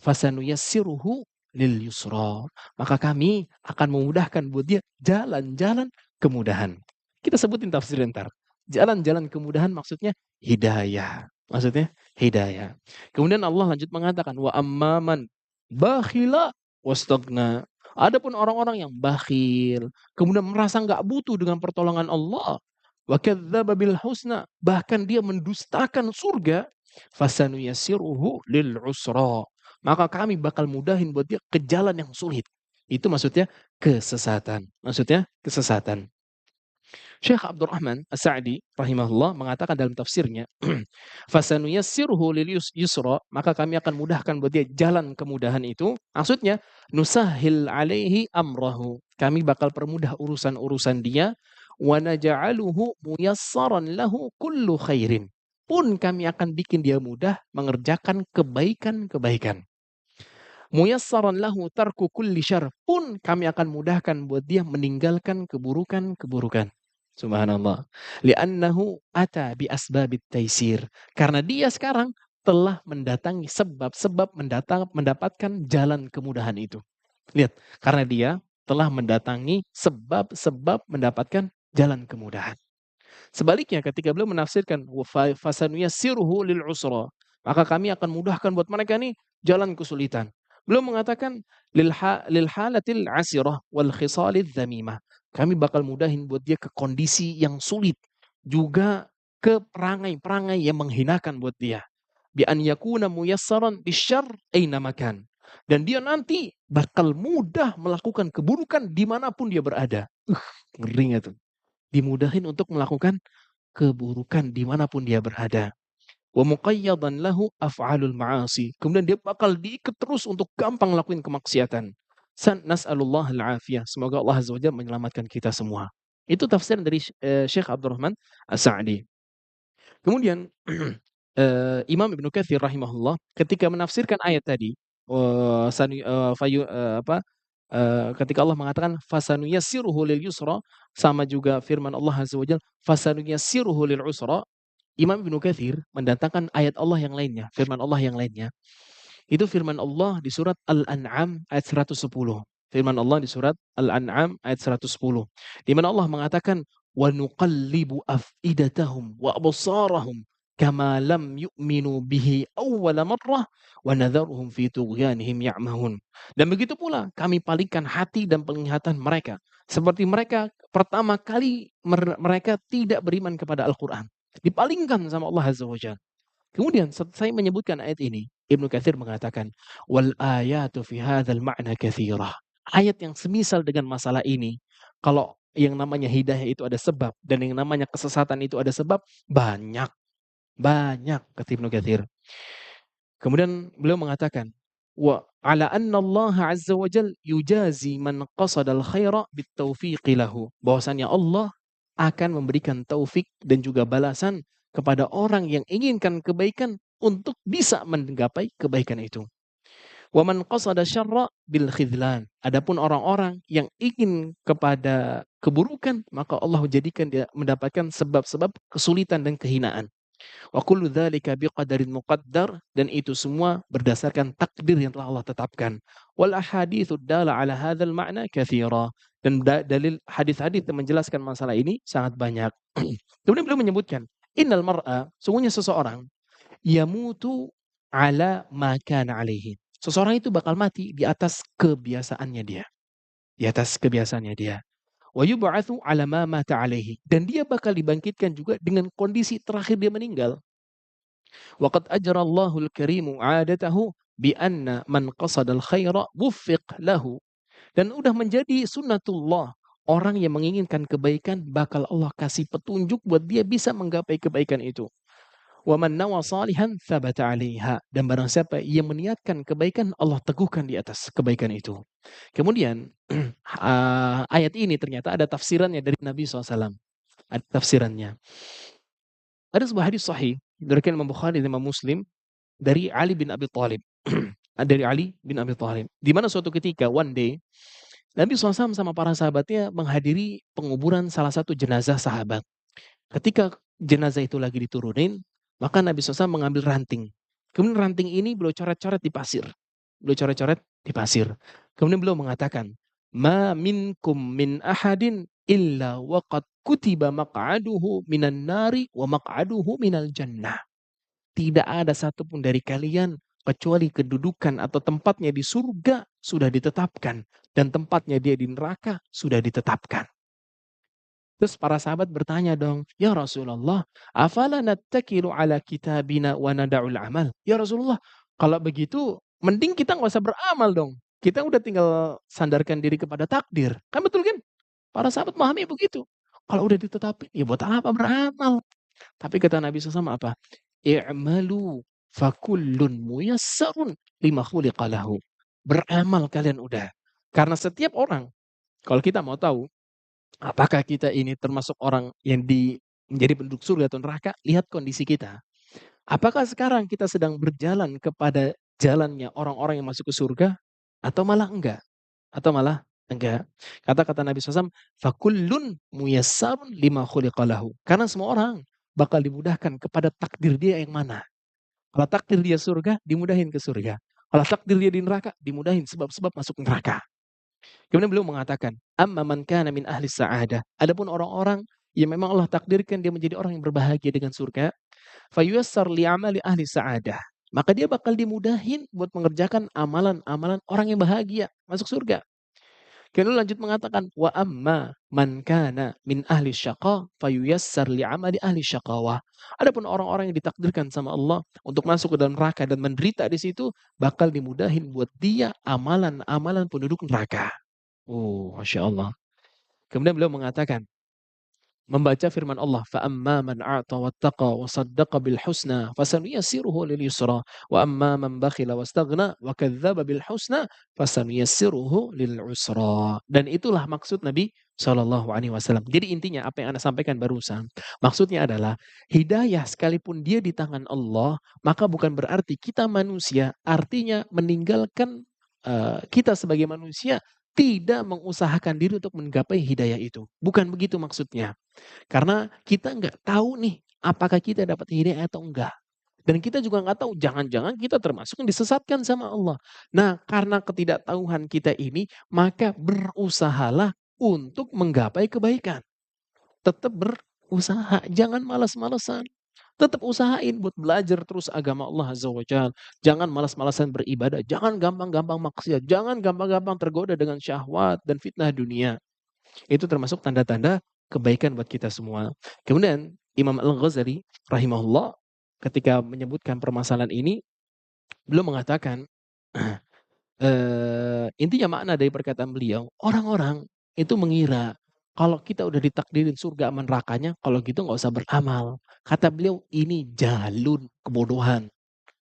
Fasanuyassiruhu lil yusra. Maka kami akan memudahkan buat dia jalan-jalan kemudahan. Kita sebutin tafsir ntar. Jalan-jalan kemudahan maksudnya hidayah. Maksudnya hidayah. Kemudian Allah lanjut mengatakan wa amman bakhila wastagna. Adapun orang-orang yang bakhil, kemudian merasa nggak butuh dengan pertolongan Allah, wa kadzdzaba bil husna, bahkan dia mendustakan surga, fasanuyassiruhu lil usra, maka kami bakal mudahin buat dia ke jalan yang sulit. Itu maksudnya kesesatan. Maksudnya kesesatan. Syekh Abdurrahman As-Sa'di rahimahullah mengatakan dalam tafsirnya, "Fasanuyassiruhu lil yusra," maka kami akan mudahkan buat dia jalan kemudahan itu. Maksudnya, nusahil alaihi amrahu. Kami bakal permudah urusan-urusan dia, wa naj'aluhu muyassaran lahu kullu khairin. Pun kami akan bikin dia mudah mengerjakan kebaikan-kebaikan. Muyassaran lahu tarku kulli syarr, pun kami akan mudahkan buat dia meninggalkan keburukan-keburukan. Subhanallah. Li'annahu ata bi asbabit taisir. Karena dia sekarang telah mendatangi sebab-sebab mendapatkan jalan kemudahan itu. Lihat, karena dia telah mendatangi sebab-sebab mendapatkan jalan kemudahan. Sebaliknya ketika beliau menafsirkan fasanuyassiruhu lil usra, maka kami akan mudahkan buat mereka nih jalan kesulitan. Beliau mengatakan lil halatil asirah wal khisalidz dzamimah. Kami bakal mudahin buat dia ke kondisi yang sulit, juga ke perangai-perangai yang menghinakan buat dia. Bi an yakuna muyassaran bisyarr aina makan. Dan dia nanti bakal mudah melakukan keburukan dimanapun dia berada. Ngeri nggak tuh? Dimudahin untuk melakukan keburukan dimanapun dia berada. Wa muqayyadan lahu af'alul ma'asi. Kemudian dia bakal diikat terus untuk gampang lakuin kemaksiatan. Nas'alullah al-afiyah. Semoga Allah Azza wa Jalla menyelamatkan kita semua. Itu tafsir dari Syekh Abdurrahman As-Sa'di. Kemudian Imam Ibnu Katsir rahimahullah ketika menafsirkan ayat tadi, ketika Allah mengatakan fasanuyassiruhu lil yusra, sama juga firman Allah Azza wa Jalla fasanuyassiruhu lil usra, Imam Ibnu Katsir mendatangkan ayat Allah yang lainnya, firman Allah yang lainnya. Itu firman Allah di surat Al-An'am ayat 110. Firman Allah di surat Al-An'am ayat 110. Di mana Allah mengatakan wa nuqallibu afidatahum wa absarahum kama lam yu'minu bihi awwala marrah wa nadharuhum fi tughyanihim ya'mahun. Dan begitu pula kami palingkan hati dan penglihatan mereka seperti mereka pertama kali mereka tidak beriman kepada Al-Qur'an. Dipalingkan sama Allah Azza wa Jalla. Kemudian saya menyebutkan ayat ini, Ibnu Katsir mengatakan, wal ayatu fi hadzal ma'na katsirah. Ayat yang semisal dengan masalah ini, kalau yang namanya hidayah itu ada sebab dan yang namanya kesesatan itu ada sebab, banyak. Banyak, kata Ibnu Katsir. Kemudian beliau mengatakan, wa ala anna Allah azza wa jal yujazi man qasada al-khaira bitaufiqi lahu. Bahwasanya Allah akan memberikan taufik dan juga balasan kepada orang yang inginkan kebaikan untuk bisa menggapai kebaikan itu. Wa man qasada syarra bil khidlan. Adapun orang-orang yang ingin kepada keburukan, maka Allah jadikan dia mendapatkan sebab-sebab kesulitan dan kehinaan. Wa kullu dzalika biqadarin muqaddar, dan itu semua berdasarkan takdir yang telah Allah tetapkan. Wal ahaditsu dalla ala hadzal ma'na katsira, Dan dalil hadis-hadis yang menjelaskan masalah ini sangat banyak. Kemudian beliau menyebutkan, innal mar'a, sungguhnya seseorang yamutu ala ma kana alaihi. Seseorang itu bakal mati di atas kebiasaannya dia. Di atas kebiasaannya dia. Wa yub'atsu ala ma mata alaihi. Dan dia bakal dibangkitkan juga dengan kondisi terakhir dia meninggal. Wa qad ajra Allahul karimu 'adatahu bi anna man qasada al-khaira wuffiq lahu. Dan udah menjadi sunnatullah. Orang yang menginginkan kebaikan bakal Allah kasih petunjuk buat dia bisa menggapai kebaikan itu. Wa man nawa salihan tsabata 'alaiha. Dan barang siapa yang meniatkan kebaikan, Allah teguhkan di atas kebaikan itu. Kemudian ayat ini ternyata ada tafsirannya dari Nabi SAW. Ada tafsirannya. Ada sebuah hadis sahih diriwayatkan Imam Bukhari dan Imam Muslim dari Ali bin Abi Thalib. Dari Ali bin Abi Thalib. Di mana suatu ketika one day Nabi SAW sama para sahabatnya menghadiri penguburan salah satu jenazah sahabat. Ketika jenazah itu lagi diturunin, maka Nabi SAW mengambil ranting. Kemudian ranting ini beliau coret-coret di pasir. Beliau coret-coret di pasir. Kemudian beliau mengatakan, "Ma minkum min ahadin illa waqad kutiba maq'aduhu minan nari wa maq'aduhu minal jannah." Tidak ada satupun dari kalian kecuali kedudukan atau tempatnya di surga sudah ditetapkan dan tempatnya dia di neraka sudah ditetapkan. Terus para sahabat bertanya dong, "Ya Rasulullah, afala nattakilu ala kitabina wa nada'ul amal?" Ya Rasulullah, kalau begitu mending kita nggak usah beramal dong. Kita udah tinggal sandarkan diri kepada takdir. Kan betul kan? Para sahabat memahami begitu. Kalau udah ditetapin, ya buat apa beramal? Tapi kata Nabi SAW apa? "I'malu fakullun muyassarun lima khuliqa lahu." Beramal kalian udah. Karena setiap orang, kalau kita mau tahu apakah kita ini termasuk orang yang menjadi penduduk surga atau neraka, lihat kondisi kita. Apakah sekarang kita sedang berjalan kepada jalannya orang-orang yang masuk ke surga atau malah enggak? Atau malah enggak? Kata-kata Nabi SAW, "Fakullun muyassarun lima khuliqa lahu." Karena semua orang bakal dimudahkan kepada takdir dia yang mana. Kalau takdir dia surga, dimudahin ke surga. Kalau takdir dia di neraka, dimudahin sebab-sebab masuk neraka. Kemudian beliau mengatakan, "Amma man kana min ahli sa'adah." Adapun orang-orang yang memang Allah takdirkan dia menjadi orang yang berbahagia dengan surga, fayuyassar li amali ahli sa'adah. Maka dia bakal dimudahin buat mengerjakan amalan-amalan orang yang bahagia masuk surga. Kemudian lanjut mengatakan, "Wa amma man kana min ahli syaqa fayuyassar li amali ahli syaqawah." Adapun orang-orang yang ditakdirkan sama Allah untuk masuk ke dalam neraka dan menderita di situ, bakal dimudahin buat dia amalan-amalan penduduk neraka. Oh, Masya Allah. Kemudian beliau mengatakan, membaca firman Allah, "Fa amma man a'ta wattaqa wa saddaqa bil husna fasanuyassiruhu lil yusra wa amma man bakhila wastaghna wa kadzdzaba bil husna fasanuyassiruhu lil usra." Dan itulah maksud Nabi Shallallahu alaihi wasallam. Jadi intinya apa yang Anda sampaikan barusan, maksudnya adalah hidayah sekalipun dia di tangan Allah, maka bukan berarti kita manusia, artinya meninggalkan kita sebagai manusia tidak mengusahakan diri untuk menggapai hidayah itu. Bukan begitu maksudnya. Karena kita nggak tahu nih, apakah kita dapat hidayah atau enggak. Dan kita juga nggak tahu, jangan-jangan kita termasuk yang disesatkan sama Allah. Nah, karena ketidaktahuan kita ini, maka berusahalah untuk menggapai kebaikan. Tetap berusaha, jangan malas-malesan. Tetap usahain buat belajar terus agama Allah Azza wa Jalla. Jangan malas-malasan beribadah, jangan gampang-gampang maksiat, jangan gampang-gampang tergoda dengan syahwat dan fitnah dunia. Itu termasuk tanda-tanda kebaikan buat kita semua. Kemudian Imam Al-Ghazali rahimahullah ketika menyebutkan permasalahan ini, beliau mengatakan, intinya makna dari perkataan beliau, orang-orang itu mengira kalau kita udah ditakdirin surga sama nerakanya, kalau gitu nggak usah beramal. Kata beliau, ini jalun kebodohan.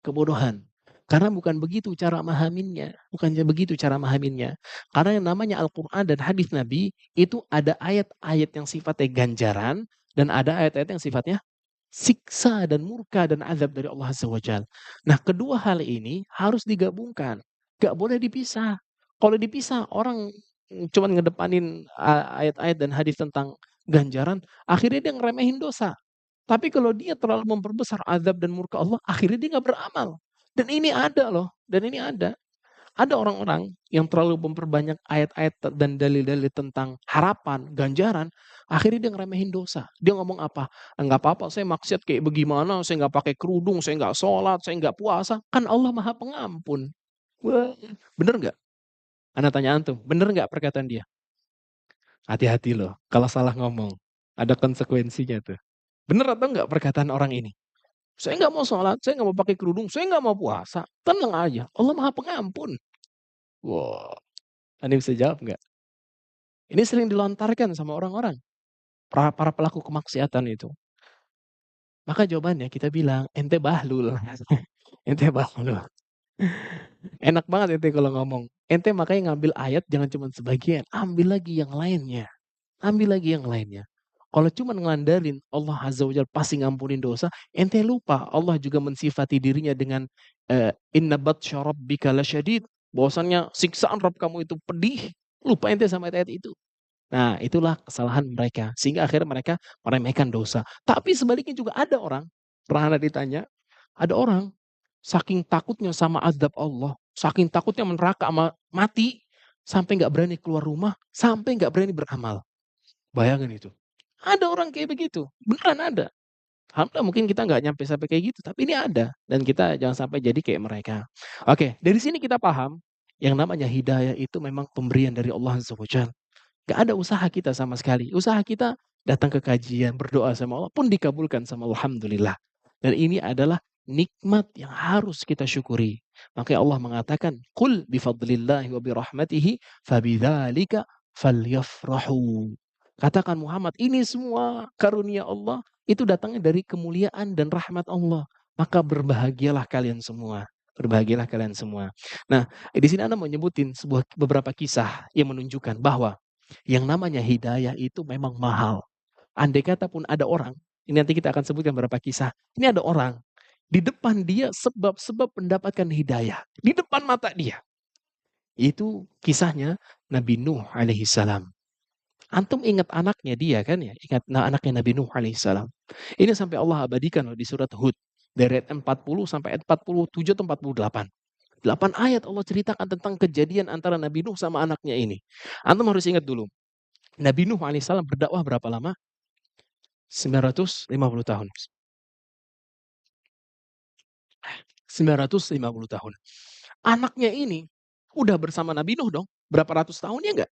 Kebodohan. Karena bukan begitu cara memahaminya, bukannya begitu cara memahaminya. Karena yang namanya Al-Qur'an dan hadis Nabi itu ada ayat-ayat yang sifatnya ganjaran dan ada ayat-ayat yang sifatnya siksa dan murka dan azab dari Allah Azza wa Jalla. Nah, kedua hal ini harus digabungkan. Gak boleh dipisah. Kalau dipisah orang cuman ngedepanin ayat-ayat dan hadis tentang ganjaran, akhirnya dia ngeremehin dosa. Tapi kalau dia terlalu memperbesar azab dan murka Allah, akhirnya dia nggak beramal. Dan ini ada loh, dan ini ada. Ada orang-orang yang terlalu memperbanyak ayat-ayat dan dalil-dalil tentang harapan, ganjaran, akhirnya dia ngeremehin dosa. Dia ngomong apa? "Enggak apa-apa, saya maksiat kayak bagaimana, saya nggak pakai kerudung, saya nggak sholat, saya nggak puasa, kan Allah Maha Pengampun." Wah, bener nggak? Ana tanya antum, bener nggak perkataan dia? Hati-hati loh, kalau salah ngomong, ada konsekuensinya tuh. Bener atau nggak perkataan orang ini? "Saya nggak mau sholat, saya nggak mau pakai kerudung, saya nggak mau puasa, tenang aja, Allah Maha Pengampun." Wah, Anda bisa jawab nggak? Ini sering dilontarkan sama orang-orang, para pelaku kemaksiatan itu. Maka jawabannya kita bilang, "Ente bahlul." Ente bahlul. Enak banget ente kalau ngomong. Ente makanya ngambil ayat jangan cuma sebagian, ambil lagi yang lainnya. Ambil lagi yang lainnya. Kalau cuma ngelandarin Allah Azza wa Jalla pasti ngampunin dosa, ente lupa Allah juga mensifati dirinya dengan, "Inna batsya rabbika lasyadid." Bahwasannya siksaan Rabb kamu itu pedih. Lupa ente sama ayat-ayat itu. Nah, itulah kesalahan mereka, sehingga akhirnya mereka meremehkan dosa. Tapi sebaliknya juga ada orang, pernah ada ditanya, ada orang saking takutnya sama azab Allah, saking takutnya neraka mati, sampai nggak berani keluar rumah, sampai nggak berani beramal. Bayangin itu. Ada orang kayak begitu, beneran ada. Alhamdulillah mungkin kita nggak nyampe sampai kayak gitu, tapi ini ada dan kita jangan sampai jadi kayak mereka. Oke, dari sini kita paham yang namanya hidayah itu memang pemberian dari Allah Azza wa Jalla. Gak ada usaha kita sama sekali. Usaha kita datang ke kajian, berdoa sama Allah pun dikabulkan sama Allah, alhamdulillah. Dan ini adalah nikmat yang harus kita syukuri. Makanya Allah mengatakan, "Qul bifadlillahi wa birahmatihi fabidzalika falyafrahu." Katakan Muhammad, ini semua karunia Allah itu datangnya dari kemuliaan dan rahmat Allah. Maka berbahagialah kalian semua. Berbahagialah kalian semua. Nah, di sini Anda mau nyebutin beberapa kisah yang menunjukkan bahwa yang namanya hidayah itu memang mahal. Andai kata pun ada orang, ini nanti kita akan sebutkan beberapa kisah. Ini ada orang, di depan dia sebab-sebab mendapatkan hidayah. Di depan mata dia. Itu kisahnya Nabi Nuh alaihi salam. Antum ingat anaknya dia kan ya? Ingat anaknya Nabi Nuh alaihi salam. Ini sampai Allah abadikan loh di surat Hud. Dari ayat 40 sampai ayat 47 atau 48. 8 ayat Allah ceritakan tentang kejadian antara Nabi Nuh sama anaknya ini. Antum harus ingat dulu. Nabi Nuh alaihissalam berdakwah berapa lama? 950 tahun. 950 tahun. Anaknya ini udah bersama Nabi Nuh dong. Berapa ratus tahun ya enggak?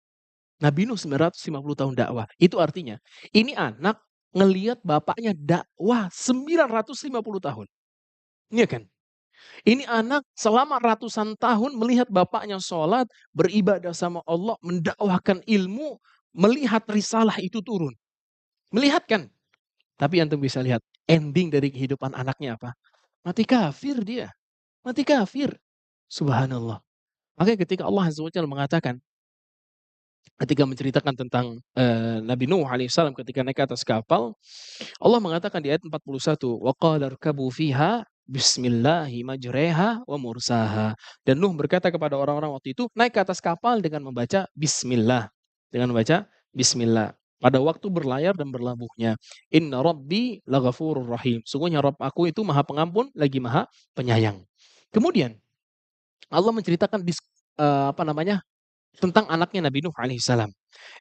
Nabi Nuh 950 tahun dakwah. Itu artinya ini anak ngelihat bapaknya dakwah 950 tahun. Iya kan? Ini anak selama ratusan tahun melihat bapaknya sholat, beribadah sama Allah, mendakwahkan ilmu, melihat risalah itu turun. Melihat kan? Tapi antum bisa lihat ending dari kehidupan anaknya apa? Mati kafir dia, mati kafir. Subhanallah. Makanya ketika Allah Azza wa Jalla mengatakan, ketika menceritakan tentang, Nabi Nuh alaihissalam ketika naik ke atas kapal, Allah mengatakan di ayat 41, "Wa qala irkabu fiha bismillahi majreha wa mursaha." Dan Nuh berkata kepada orang-orang waktu itu, naik ke atas kapal dengan membaca bismillah, dengan membaca bismillah. Pada waktu berlayar dan berlabuhnya, "Inna rabbi laghafurur rahim." Sungguhnya Rabb aku itu Maha Pengampun lagi Maha Penyayang. Kemudian Allah menceritakan apa namanya, tentang anaknya Nabi Nuh alaihissalam.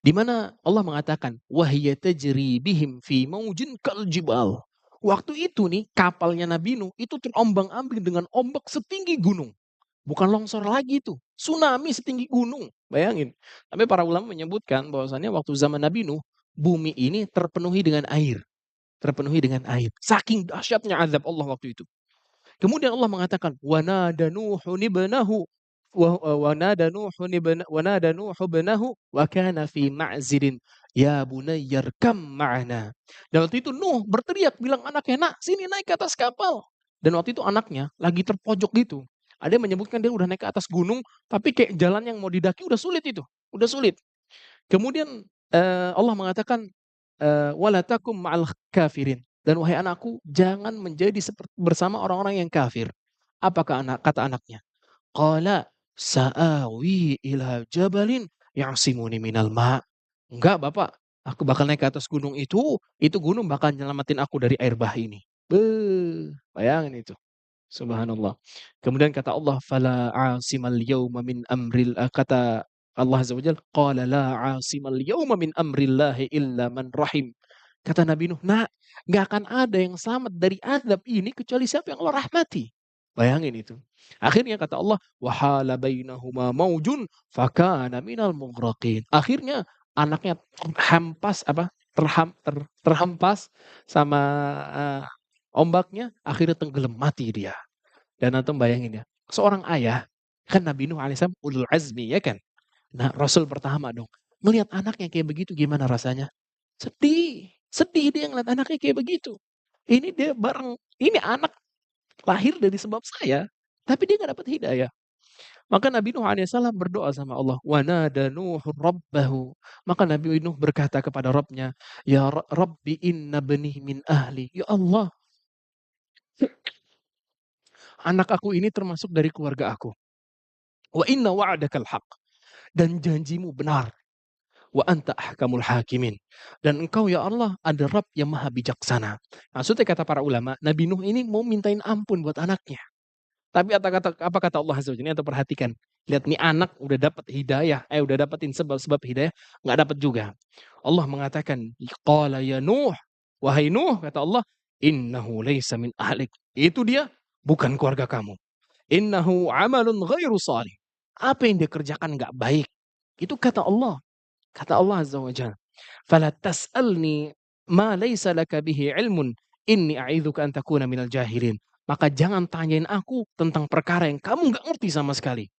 Di mana Allah mengatakan, "Wahiya tajri bihim fi maujin kal jibal." Waktu itu nih kapalnya Nabi Nuh itu terombang-ambing dengan ombak setinggi gunung. Bukan longsor lagi itu, tsunami setinggi gunung, bayangin. Tapi para ulama menyebutkan bahwasannya waktu zaman Nabi Nuh, bumi ini terpenuhi dengan air, terpenuhi dengan air. Saking dahsyatnya azab Allah waktu itu. Kemudian Allah mengatakan, "Wa nada Nuhun ibnahu wa nada Nuhun wa nada Nuhu ibnahu wa kana fi ma'zilin, ya bunayya arkam ma'ana." Dan waktu itu Nuh berteriak bilang anaknya, "Nak, sini naik ke atas kapal." Dan waktu itu anaknya lagi terpojok gitu. Ada yang menyebutkan dia udah naik ke atas gunung, tapi kayak jalan yang mau didaki udah sulit itu, udah sulit. Kemudian, Allah mengatakan, "Wala takum ma'al kafirin." Dan wahai anakku, jangan menjadi bersama orang-orang yang kafir. Apakah kata anaknya? Qala sa'awi ila jabalin ya'simuni minal ma'. Enggak, Bapak, aku bakal naik ke atas gunung itu gunung bakal nyelamatin aku dari air bah ini. Beuh, bayangin itu. Subhanallah. Kemudian kata Allah, "Fala 'asimal yauma min kata Allah Azza wa Jalla, "Qala la 'asimal yauma min amrillahi illa man rahim." Kata Nabi Nuh, "Nak, nggak akan ada yang selamat dari azab ini kecuali siapa yang Allah rahmati." Bayangin itu. Akhirnya kata Allah, "Wahala bainahuma maujun fakana minal mughraqin." Akhirnya anaknya terhampas apa? Terhempas sama ombaknya, akhirnya tenggelam mati dia. Dan antum bayangin ya, seorang ayah, kan Nabi Nuh alaihissalam ulul azmi ya kan? Nah, Rasul pertama dong. Melihat anaknya kayak begitu gimana rasanya? Sedih. Sedih dia ngeliat anaknya kayak begitu. Ini anak lahir dari sebab saya, tapi dia nggak dapat hidayah. Maka Nabi Nuh alaihissalam berdoa sama Allah. Wa nada Nuhun rabbahu. Maka Nabi Nuh berkata kepada Rabbnya, Ya Rabbi inna benih min ahli. Ya Allah, anak aku ini termasuk dari keluarga aku. Wa inna wa'adakal haq. Dan janjimu benar. Wa anta ahkamul hakimin. Dan engkau ya Allah ada Rabb yang maha bijaksana. Maksudnya kata para ulama, Nabi Nuh ini mau mintain ampun buat anaknya. Tapi apa kata Allah Azza wa Jalla? Atau perhatikan. Lihat nih anak udah dapat hidayah, udah dapetin sebab-sebab hidayah, nggak dapat juga. Allah mengatakan, qala ya Nuh, wahai Nuh, kata Allah, innahu laysa min ahlik. Itu dia bukan keluarga kamu. Innahu amalun ghairu salih. Apa yang dia kerjakan nggak baik. Itu kata Allah. Kata Allah Azza wa Jalla, "Fala tas'alni ma laysa laka bihi ilmun, inni a'idzuka an takuna minal jahilin." Maka jangan tanyain aku tentang perkara yang kamu nggak ngerti sama sekali.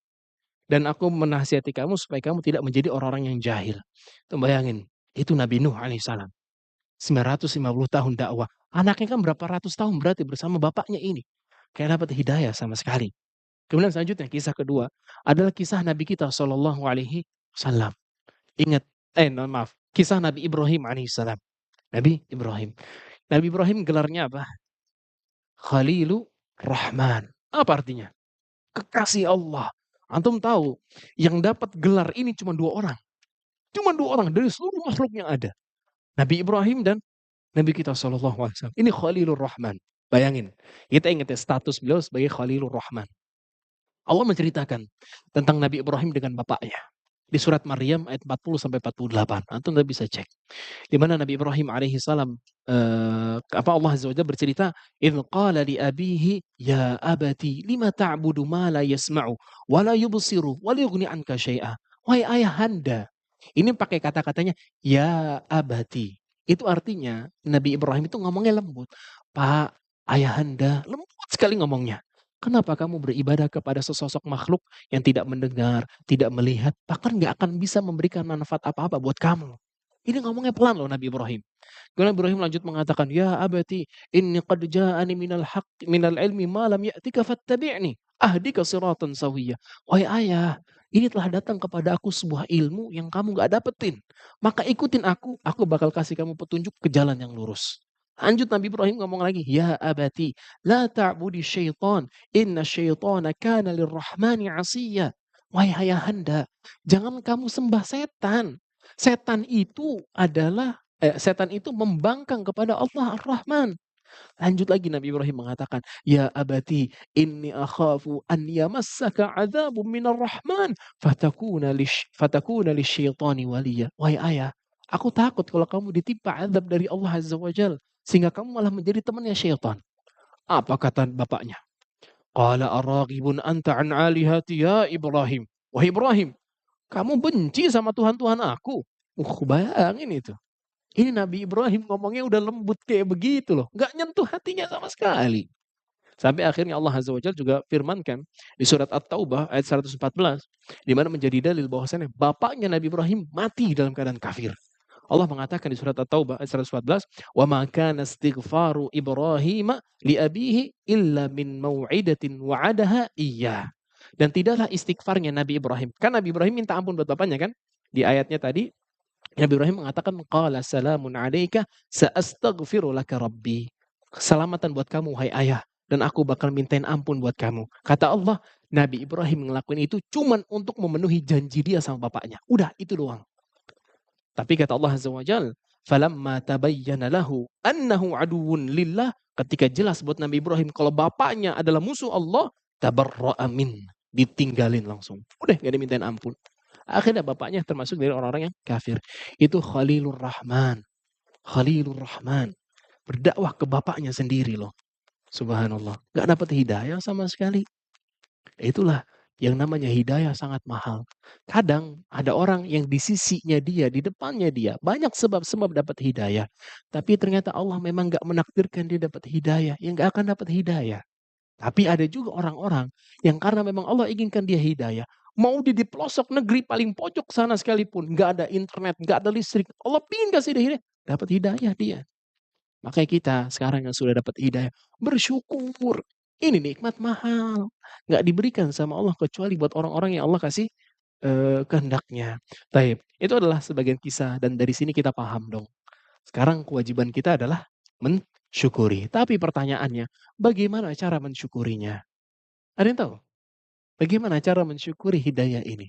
Dan aku menasihati kamu supaya kamu tidak menjadi orang-orang yang jahil. Tuh bayangin, itu Nabi Nuh alaihissalam. 950 tahun dakwah. Anaknya kan berapa ratus tahun berarti bersama bapaknya ini. Kayak dapat hidayah sama sekali. Kemudian selanjutnya kisah kedua adalah kisah Nabi kita Shallallahu Alaihi Wasallam. Ingat, maaf, kisah Nabi Ibrahim alaihissalam. Nabi Ibrahim. Nabi Ibrahim gelarnya apa? Khalilur Rahman. Apa artinya? Kekasih Allah. Antum tahu, yang dapat gelar ini cuma dua orang. Cuma dua orang dari seluruh makhluk yang ada. Nabi Ibrahim dan Nabi kita Shallallahu Alaihi Wasallam. Ini Khalilur Rahman. Bayangin, kita ingat ya status beliau sebagai Khalilur Rahman. Allah menceritakan tentang Nabi Ibrahim dengan bapaknya. Di surat Maryam ayat 40 sampai 48. Antum bisa cek. Di mana Nabi Ibrahim alaihi salam apa Allah Azza wa Jalla bercerita, "Idz qala li abihi ya abati lima ta'budu ma la yasma'u wa la yubsiru wa la yughni anka syai'a." Wahai ayahanda. Ini pakai kata-katanya ya abati. Itu artinya Nabi Ibrahim itu ngomongnya lembut. Pak, ayahanda, lembut sekali ngomongnya. Kenapa kamu beribadah kepada sesosok makhluk yang tidak mendengar, tidak melihat, bahkan nggak akan bisa memberikan manfaat apa-apa buat kamu? Ini ngomongnya pelan loh Nabi Ibrahim. Kemudian Ibrahim lanjut mengatakan, "Ya abati, inni qad ja'ani minal ilmi ma lam ya'tika fattabi'ni, ahdika siratan sawiyya." Wahai ayah, ini telah datang kepada aku sebuah ilmu yang kamu nggak dapetin. Maka ikutin aku bakal kasih kamu petunjuk ke jalan yang lurus. Lanjut Nabi Ibrahim ngomong lagi, "Ya abati, la ta'budi syaitan, inna syaitana kana lirrahmani 'asiyya." Wahai ayahanda, jangan kamu sembah setan. Setan itu membangkang kepada Allah Ar-Rahman. Lanjut lagi Nabi Ibrahim mengatakan, "Ya abati, inni akhafu an yamassaka 'adzabun minar rahman fatakuna lisyaitani waliya." Wahai ayah, aku takut kalau kamu ditimpa azab dari Allah Azza wa Jalla sehingga kamu malah menjadi temannya syaitan. Apa kata bapaknya? Qala araghibun anta an alihati ya Ibrahim. Wahai Ibrahim, kamu benci sama Tuhan-Tuhan aku? Bayangin itu. Ini Nabi Ibrahim ngomongnya udah lembut kayak begitu loh. Nggak nyentuh hatinya sama sekali. Sampai akhirnya Allah Azza wa Jalla juga firmankan di surat At-Taubah ayat 114. Di mana menjadi dalil bahwasannya bapaknya Nabi Ibrahim mati dalam keadaan kafir. Allah mengatakan di surat At-Taubah ayat 114, "Wa ma kana istighfaru Ibrahim li abihi illa min mau'idatin wa'adaha iyyah." Dan tidaklah istighfarnya Nabi Ibrahim. Kan Nabi Ibrahim minta ampun buat bapaknya kan? Di ayatnya tadi Nabi Ibrahim mengatakan qala salamun 'alaika sa'astaghfiru laka rabbi. Keselamatan buat kamu wahai ayah dan aku bakal mintain ampun buat kamu. Kata Allah, Nabi Ibrahim ngelakuin itu cuman untuk memenuhi janji dia sama bapaknya. Udah itu doang. Tapi kata Allah Azza wa Jalla, Falamma tabayyana lahu annahu aduwwun lillah, ketika jelas buat Nabi Ibrahim kalau bapaknya adalah musuh Allah, tabarra'a min, ditinggalin langsung. Udah gak dimintain ampun. Akhirnya bapaknya termasuk dari orang-orang yang kafir. Itu Khalilur Rahman. Khalilur Rahman. Berdakwah ke bapaknya sendiri loh. Subhanallah. Gak dapat hidayah sama sekali. Itulah yang namanya hidayah sangat mahal. Kadang ada orang yang di sisinya dia, di depannya dia, banyak sebab-sebab dapat hidayah. Tapi ternyata Allah memang gak menakdirkan dia dapat hidayah. Yang gak akan dapat hidayah. Tapi ada juga orang-orang yang karena memang Allah inginkan dia hidayah, mau di pelosok negeri paling pojok sana sekalipun, nggak ada internet, nggak ada listrik, Allah pingin kasih dia hidayah, dapat hidayah dia. Makanya kita sekarang yang sudah dapat hidayah, bersyukur. Ini nikmat mahal, nggak diberikan sama Allah kecuali buat orang-orang yang Allah kasih kehendaknya. Taib. Itu adalah sebagian kisah dan dari sini kita paham dong. Sekarang kewajiban kita adalah mensyukuri. Tapi pertanyaannya, bagaimana cara mensyukurinya? Ada yang tahu? Bagaimana cara mensyukuri hidayah ini?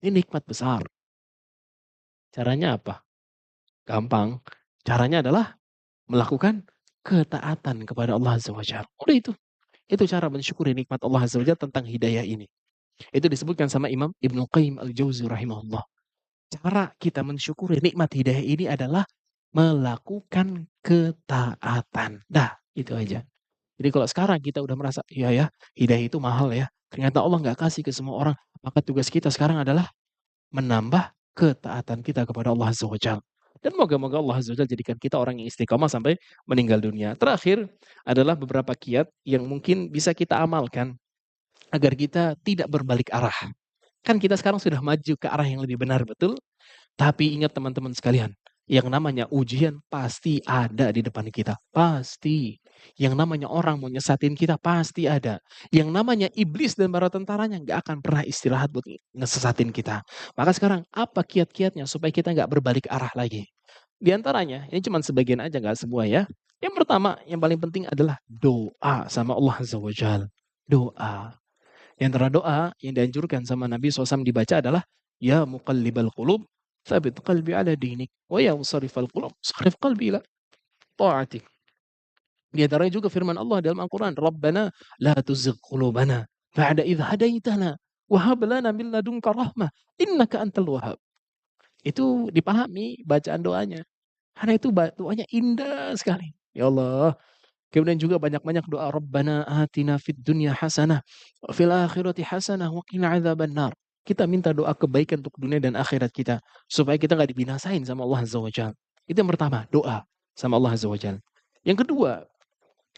Ini nikmat besar. Caranya apa? Gampang. Caranya adalah melakukan ketaatan kepada Allah Azza wa Jalla. Udah itu. Itu cara mensyukuri nikmat Allah Azza wa Jalla tentang hidayah ini. Itu disebutkan sama Imam Ibnu Qayyim Al-Jauzi rahimahullah. Cara kita mensyukuri nikmat hidayah ini adalah melakukan ketaatan. Dah, itu aja. Jadi kalau sekarang kita udah merasa, iya ya, hidayah itu mahal ya. Ternyata Allah nggak kasih ke semua orang. Maka tugas kita sekarang adalah menambah ketaatan kita kepada Allah Azza wa Jalla. Dan moga-moga Allah Azza wa Jalla jadikan kita orang yang istiqamah sampai meninggal dunia. Terakhir adalah beberapa kiat yang mungkin bisa kita amalkan agar kita tidak berbalik arah. Kan kita sekarang sudah maju ke arah yang lebih benar, betul? Tapi ingat teman-teman sekalian, yang namanya ujian pasti ada di depan kita. Pasti. Yang namanya orang mau nyesatin kita pasti ada. Yang namanya iblis dan para tentaranya nggak akan pernah istirahat buat ngesesatin kita. Maka sekarang apa kiat-kiatnya supaya kita nggak berbalik arah lagi? Di antaranya, ini cuma sebagian aja nggak semua ya. Yang pertama, yang paling penting adalah doa sama Allah Azza wa Jalla. Doa. Di antara doa yang dianjurkan sama Nabi SAW dibaca adalah, Ya muqallibal qulub, thabit qalbi ala dinik, wa ya musarrifal qulub, sarif qalbi ila ta'atik. Di antaranya juga firman Allah dalam Al-Quran, Rabbana la tuzigh qulubana ba'da idh hadaitana, wa hab lana min ladunka rahmah, innaka antal wahhab. Itu dipahami bacaan doanya. Karena itu doanya indah sekali. Ya Allah, kemudian juga banyak-banyak doa Rabbana atina fid dunya hasanah wa fil akhirati hasanah wa qina adzabannar. Kita minta doa kebaikan untuk dunia dan akhirat kita supaya kita nggak dibinasain sama Allah Azza wa Jalla. Itu yang pertama, doa sama Allah Azza wa Jalla. Yang kedua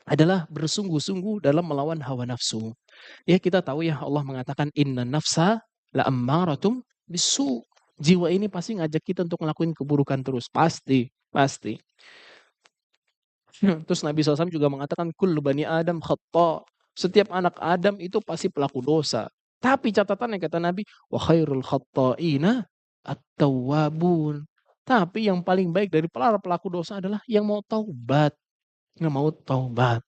adalah bersungguh-sungguh dalam melawan hawa nafsu. Ya kita tahu ya Allah mengatakan inna nafsa la ammaratum bisu. Jiwa ini pasti ngajak kita untuk ngelakuin keburukan terus, pasti, pasti. Terus Nabi SAW juga mengatakan kullu bani Adam khata. Setiap anak Adam itu pasti pelaku dosa. Tapi catatannya kata Nabi, wa khairul khata'ina at-tawwabun. Tapi yang paling baik dari para pelaku dosa adalah yang mau taubat, yang mau taubat.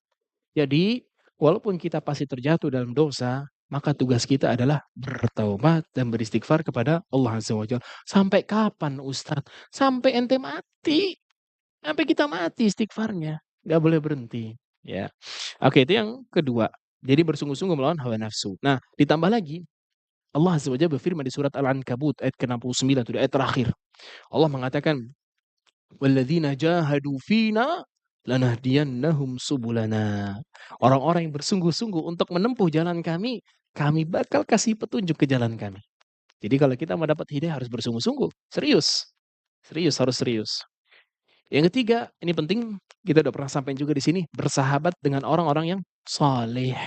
Jadi, walaupun kita pasti terjatuh dalam dosa, maka tugas kita adalah bertaubat dan beristighfar kepada Allah Azza wa Jalla. Sampai kapan Ustadz? Sampai ente mati. Sampai kita mati istighfarnya. Nggak boleh berhenti. Ya. Oke, itu yang kedua. Jadi bersungguh-sungguh melawan hawa nafsu. Nah, ditambah lagi, Allah Azza wa Jalla berfirman di surat Al-Ankabut ayat ke-69, itu ayat terakhir. Allah mengatakan, "Walladzina jahadu fina lanahdiyannahum subulana." Orang-orang yang bersungguh-sungguh untuk menempuh jalan kami, kami bakal kasih petunjuk ke jalan kami. Jadi kalau kita mau dapat hidayah harus bersungguh-sungguh, serius. Serius, harus serius. Yang ketiga, ini penting, kita udah pernah sampaikan juga di sini, bersahabat dengan orang-orang yang saleh.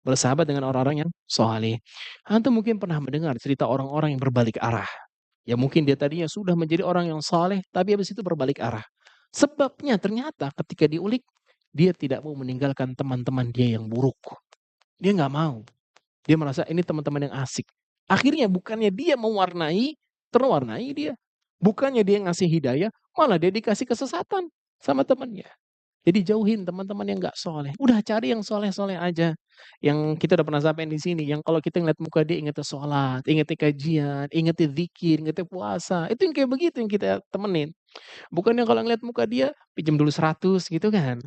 Bersahabat dengan orang-orang yang saleh. Antum mungkin pernah mendengar cerita orang-orang yang berbalik arah. Ya mungkin dia tadinya sudah menjadi orang yang saleh, tapi habis itu berbalik arah. Sebabnya ternyata ketika diulik, dia tidak mau meninggalkan teman-teman dia yang buruk. Dia nggak mau. Dia merasa ini teman-teman yang asik. Akhirnya bukannya dia mewarnai, terwarnai dia. Bukannya dia ngasih hidayah, malah dia dikasih kesesatan sama temannya. Jadi jauhin teman-teman yang nggak soleh. Udah cari yang soleh-soleh aja. Yang kita udah pernah sampein di sini. Yang kalau kita ngeliat muka dia ingetnya sholat, ingetnya kajian, ingetnya zikir, ingetnya puasa. Itu yang kayak begitu yang kita temenin. Bukan yang kalau ngeliat muka dia pinjam dulu 100 gitu kan.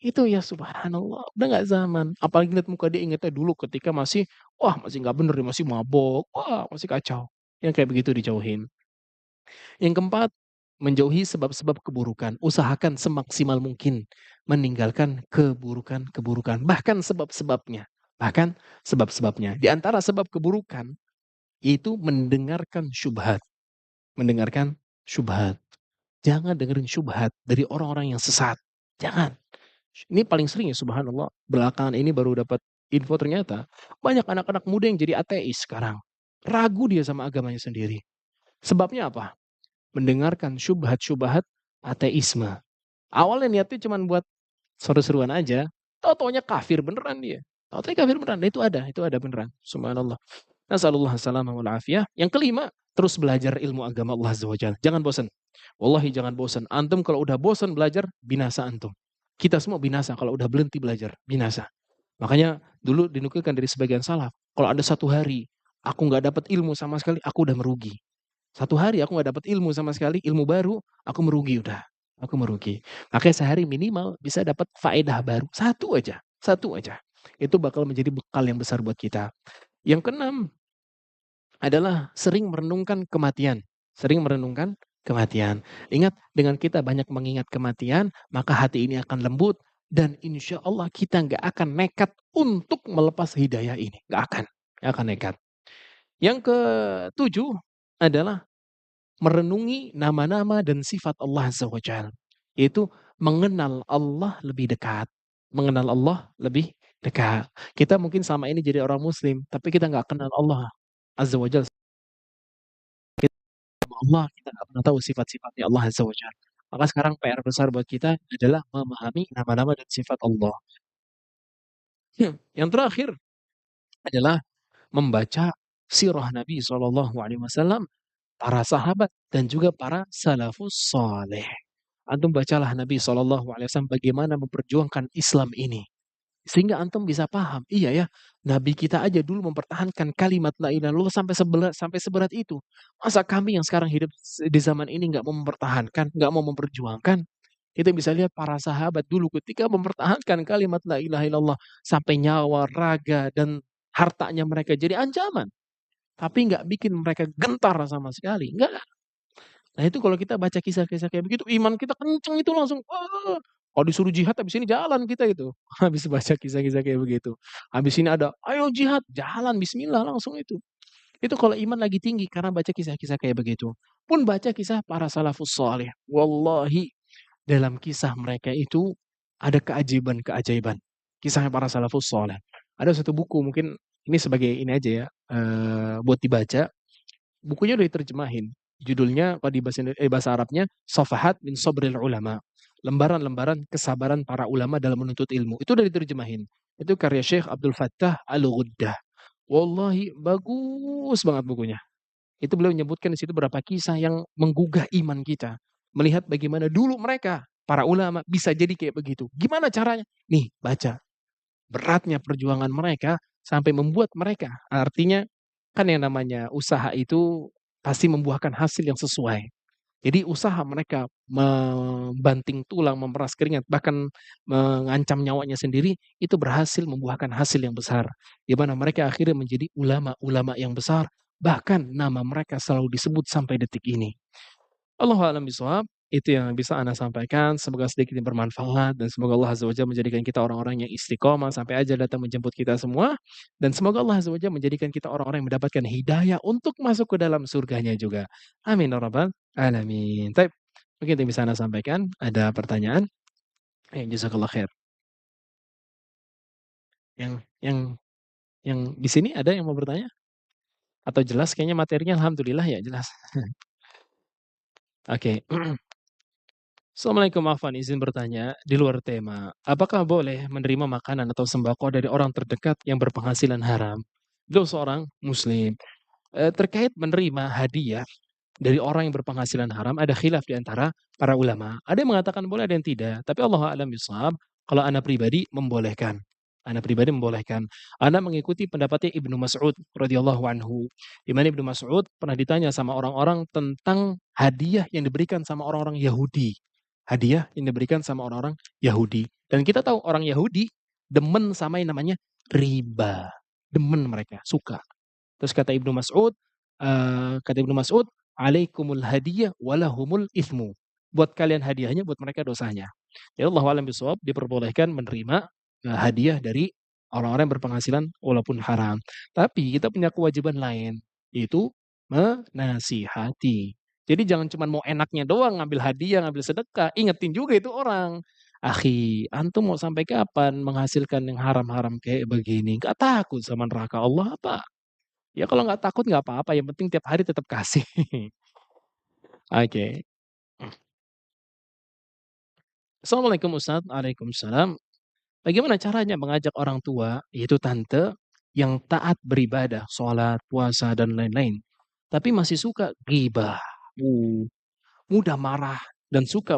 Itu ya subhanallah, udah nggak zaman. Apalagi ngeliat muka dia ingetnya dulu ketika masih, wah masih nggak bener nih, masih mabok, wah masih kacau. Yang kayak begitu dijauhin. Yang keempat, menjauhi sebab-sebab keburukan. Usahakan semaksimal mungkin meninggalkan keburukan-keburukan, bahkan sebab-sebabnya. Bahkan sebab-sebabnya. Di antara sebab keburukan itu mendengarkan syubhat. Mendengarkan syubhat. Jangan dengerin syubhat dari orang-orang yang sesat. Jangan. Ini paling sering ya subhanallah. Belakangan ini baru dapat info ternyata banyak anak-anak muda yang jadi ateis sekarang. Ragu dia sama agamanya sendiri. Sebabnya apa? Mendengarkan syubhat-syubhat ateisme. Awalnya niatnya cuma buat seru-seruan aja, tau-taunya kafir beneran dia. Tau-taunya kafir beneran, itu ada beneran. Subhanallah. Nasallallahu salamah wal afiyah. Yang kelima, terus belajar ilmu agama Allah Azza wa Jalla. Jangan bosan. Wallahi jangan bosan. Antum kalau udah bosan belajar, binasa antum. Kita semua binasa kalau udah berhenti belajar, binasa. Makanya dulu dinukilkan dari sebagian salaf, kalau ada satu hari aku nggak dapat ilmu sama sekali, aku udah merugi. Satu hari aku nggak dapat ilmu sama sekali, ilmu baru, aku merugi udah. Aku merugi. Makanya sehari minimal bisa dapat faedah baru. Satu aja. Satu aja. Itu bakal menjadi bekal yang besar buat kita. Yang keenam adalah sering merenungkan kematian. Sering merenungkan kematian. Ingat, dengan kita banyak mengingat kematian, maka hati ini akan lembut. Dan insya Allah kita nggak akan nekat untuk melepas hidayah ini. Nggak akan. Nggak akan nekat. Yang ketujuh adalah merenungi nama-nama dan sifat Allah Azza wa Jalla. Yaitu mengenal Allah lebih dekat. Mengenal Allah lebih dekat. Kita mungkin sama ini jadi orang muslim, tapi kita nggak kenal Allah Azza wa Jalla. Allah, kita nggak pernah tahu sifat-sifatnya Allah Azza wa Jalla. Maka sekarang PR besar buat kita adalah memahami nama-nama dan sifat Allah. Yang terakhir adalah membaca sirah Nabi SAW, para sahabat dan juga para salafus saleh. Antum bacalah Nabi SAW bagaimana memperjuangkan Islam ini. Sehingga antum bisa paham, iya ya, Nabi kita aja dulu mempertahankan kalimat la ilaha illallah sampai seberat itu. Masa kami yang sekarang hidup di zaman ini nggak mau mempertahankan, nggak mau memperjuangkan? Kita bisa lihat para sahabat dulu ketika mempertahankan kalimat la ilaha illallah sampai nyawa, raga, dan hartanya mereka jadi ancaman. Tapi nggak bikin mereka gentar sama sekali. Nggak. Nah itu kalau kita baca kisah-kisah kayak begitu, iman kita kenceng itu langsung, wah, kalau disuruh jihad habis ini jalan kita itu. Habis baca kisah-kisah kayak begitu. Habis ini ada, ayo jihad, jalan, bismillah langsung itu. Itu kalau iman lagi tinggi karena baca kisah-kisah kayak begitu. Pun baca kisah para salafus saleh. Wallahi dalam kisah mereka itu ada keajaiban-keajaiban. Kisahnya para salafus saleh. Ada satu buku mungkin ini sebagai ini aja ya, buat dibaca. Bukunya udah diterjemahin. Judulnya kalau di bahasa Arabnya Safahat min Sabril Ulama. Lembaran-lembaran kesabaran para ulama dalam menuntut ilmu. Itu udah diterjemahin. Itu karya Syekh Abdul Fattah Al-Ghuddah. Wallahi bagus banget bukunya. Itu beliau menyebutkan di situ beberapa kisah yang menggugah iman kita. Melihat bagaimana dulu mereka, para ulama, bisa jadi kayak begitu. Gimana caranya? Nih, baca. Beratnya perjuangan mereka sampai membuat mereka. Artinya, kan yang namanya usaha itu pasti membuahkan hasil yang sesuai. Jadi usaha mereka membanting tulang, memeras keringat, bahkan mengancam nyawanya sendiri, itu berhasil membuahkan hasil yang besar. Di mana mereka akhirnya menjadi ulama-ulama yang besar, bahkan nama mereka selalu disebut sampai detik ini. Allahu a'lam bishawab. Itu yang bisa Ana sampaikan. Semoga sedikit ini bermanfaat dan semoga Allah Azza wa Jalla menjadikan kita orang-orang yang istiqomah sampai ajal datang menjemput kita semua. Dan semoga Allah Azza wa Jalla menjadikan kita orang-orang yang mendapatkan hidayah untuk masuk ke dalam surganya juga. Amin ya rabbal alamin. Baik, mungkin itu yang bisa Ana sampaikan. Ada pertanyaan? Jazakallah khair. Yang yang yang di sini ada yang mau bertanya? Atau jelas kayaknya materinya alhamdulillah ya jelas. Oke. Assalamualaikum, afwan izin bertanya di luar tema. Apakah boleh menerima makanan atau sembako dari orang terdekat yang berpenghasilan haram? Beliau seorang muslim. Terkait menerima hadiah dari orang yang berpenghasilan haram ada khilaf di antara para ulama. Ada yang mengatakan boleh, ada yang tidak. Tapi Allah a'lam bishawab, kalau ana pribadi membolehkan. Ana pribadi membolehkan. Ana mengikuti pendapatnya Ibnu Mas'ud radhiyallahu anhu. Di mana Ibnu Mas'ud pernah ditanya sama orang-orang tentang hadiah yang diberikan sama orang-orang Yahudi. Hadiah yang diberikan sama orang-orang Yahudi. Dan kita tahu orang Yahudi demen sama yang namanya riba. Demen mereka, suka. Terus kata Ibnu Mas'ud, "Alaikumul hadiyah walahumul ithmu." Buat kalian hadiahnya, buat mereka dosanya. Ya Allah alam bisawab, diperbolehkan menerima hadiah dari orang-orang yang berpenghasilan walaupun haram. Tapi kita punya kewajiban lain, yaitu menasihati. Jadi jangan cuma mau enaknya doang ngambil hadiah, ngambil sedekah, ingetin juga itu orang. Akhi, antum mau sampai kapan menghasilkan yang haram-haram kayak begini? Gak takut sama neraka Allah apa? Ya kalau nggak takut nggak apa-apa, yang penting tiap hari tetap kasih. Oke. Assalamualaikum Ustaz. Waalaikumsalam. Bagaimana caranya mengajak orang tua, yaitu tante, yang taat beribadah, sholat, puasa, dan lain-lain, tapi masih suka ghibah, mu mudah marah, dan suka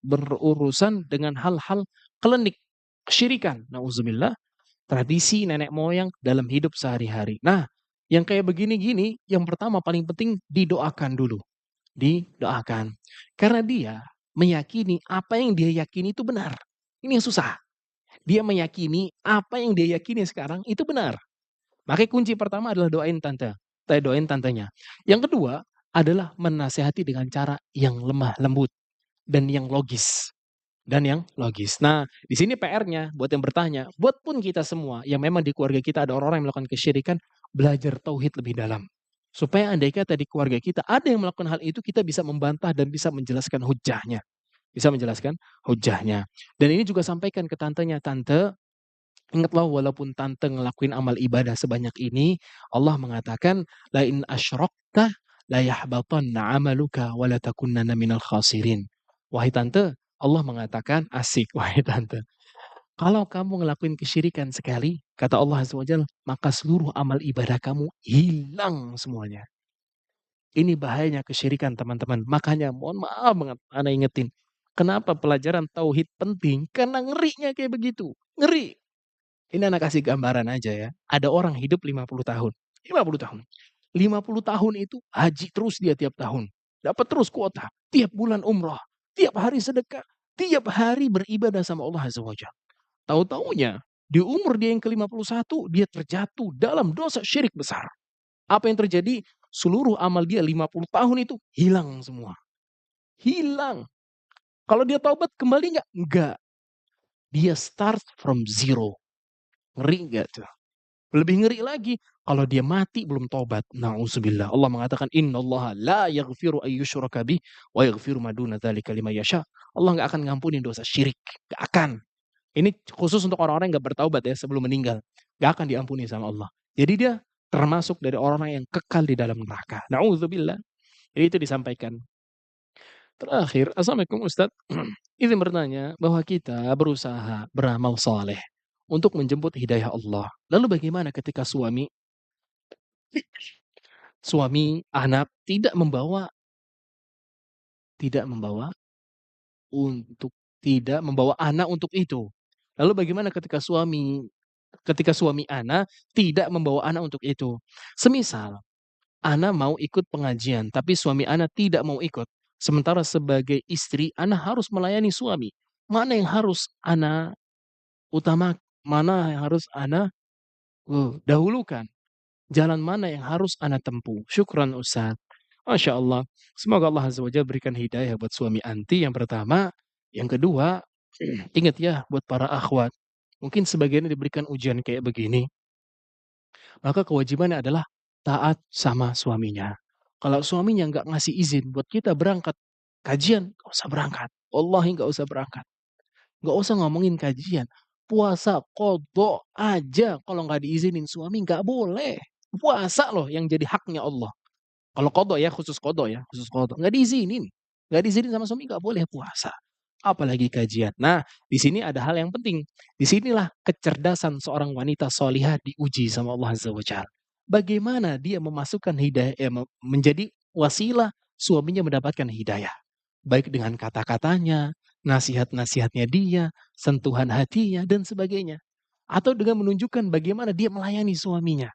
berurusan dengan hal-hal klinik, kesyirikan, nauzubillah, tradisi nenek moyang dalam hidup sehari-hari. Nah, yang kayak begini-gini, yang pertama paling penting didoakan dulu. Didoakan. Karena dia meyakini apa yang dia yakini itu benar. Ini yang susah. Dia meyakini apa yang dia yakini sekarang itu benar. Makanya kunci pertama adalah doain tante. Doain tantenya. Yang kedua adalah menasehati dengan cara yang lemah lembut dan yang logis. Nah, di sini PR-nya buat yang bertanya, buat pun kita semua yang memang di keluarga kita ada orang-orang yang melakukan kesyirikan, belajar tauhid lebih dalam. Supaya andai kata di keluarga kita ada yang melakukan hal itu, kita bisa membantah dan bisa menjelaskan hujahnya. Bisa menjelaskan hujahnya. Dan ini juga sampaikan ke tantenya, "Tante, ingatlah walaupun tante ngelakuin amal ibadah sebanyak ini, Allah mengatakan, la in asyrakta la yahbatanna 'amaluka wa la takunanna minal khasirin." Wahai tante, Allah mengatakan, asik wahai tante, kalau kamu ngelakuin kesyirikan sekali, kata Allah Azza wa Jalla, maka seluruh amal ibadah kamu hilang semuanya. Ini bahayanya kesyirikan teman-teman. Makanya mohon maaf banget ana ingetin. Kenapa pelajaran tauhid penting? Karena ngerinya kayak begitu. Ngeri. Ini anak kasih gambaran aja ya. Ada orang hidup 50 tahun. 50 tahun. 50 tahun itu haji terus dia tiap tahun. Dapat terus kuota. Tiap bulan umroh. Tiap hari sedekah. Tiap hari beribadah sama Allah Azza wa Jalla. Tahu-taunya di umur dia yang ke-51 dia terjatuh dalam dosa syirik besar. Apa yang terjadi? Seluruh amal dia 50 tahun itu hilang semua. Hilang. Kalau dia taubat kembali nggak? Nggak. Dia start from zero. Ngeri nggak tuh? Lebih ngeri lagi kalau dia mati belum tobat. Nauzubillah. Allah mengatakan innallaha la yaghfiru ayyushraka bih wa yaghfiru ma duna dzalika liman yasha. Allah nggak akan ngampunin dosa syirik. Nggak akan. Ini khusus untuk orang-orang yang nggak bertaubat ya sebelum meninggal. Nggak akan diampuni sama Allah. Jadi dia termasuk dari orang-orang yang kekal di dalam neraka. Nauzubillah. Jadi itu disampaikan. Terakhir, Assalamualaikum Ustaz. Izin bertanya bahwa kita berusaha beramal soleh untuk menjemput hidayah Allah. Lalu bagaimana ketika suami, anak tidak membawa untuk tidak membawa anak untuk itu. Lalu bagaimana ketika suami ana tidak membawa anak untuk itu? Semisal ana mau ikut pengajian, tapi suami ana tidak mau ikut. Sementara sebagai istri, ana harus melayani suami. Mana yang harus ana utama, mana yang harus ana dahulukan? Jalan mana yang harus ana tempuh? Syukran Ustaz. Masya Allah. Semoga Allah Azza wa Jalla berikan hidayah buat suami anti yang pertama. Yang kedua, ingat ya buat para akhwat. Mungkin sebagiannya diberikan ujian kayak begini. Maka kewajibannya adalah taat sama suaminya. Kalau suaminya nggak ngasih izin buat kita berangkat kajian, nggak usah berangkat. Wallahi nggak usah berangkat. Nggak usah ngomongin kajian. Puasa qadha aja kalau nggak diizinin suami nggak boleh. Puasa loh yang jadi haknya Allah. Kalau qadha ya, khusus qadha ya, khusus qadha. Nggak diizinin. Nggak diizinin sama suami nggak boleh puasa. Apalagi kajian. Nah, di sini ada hal yang penting. Di sinilah kecerdasan seorang wanita solihah diuji sama Allah Azza wa Jalla. Bagaimana dia memasukkan hidayah, menjadi wasilah suaminya mendapatkan hidayah. Baik dengan kata-katanya, nasihat-nasihatnya dia, sentuhan hatinya, dan sebagainya. Atau dengan menunjukkan bagaimana dia melayani suaminya.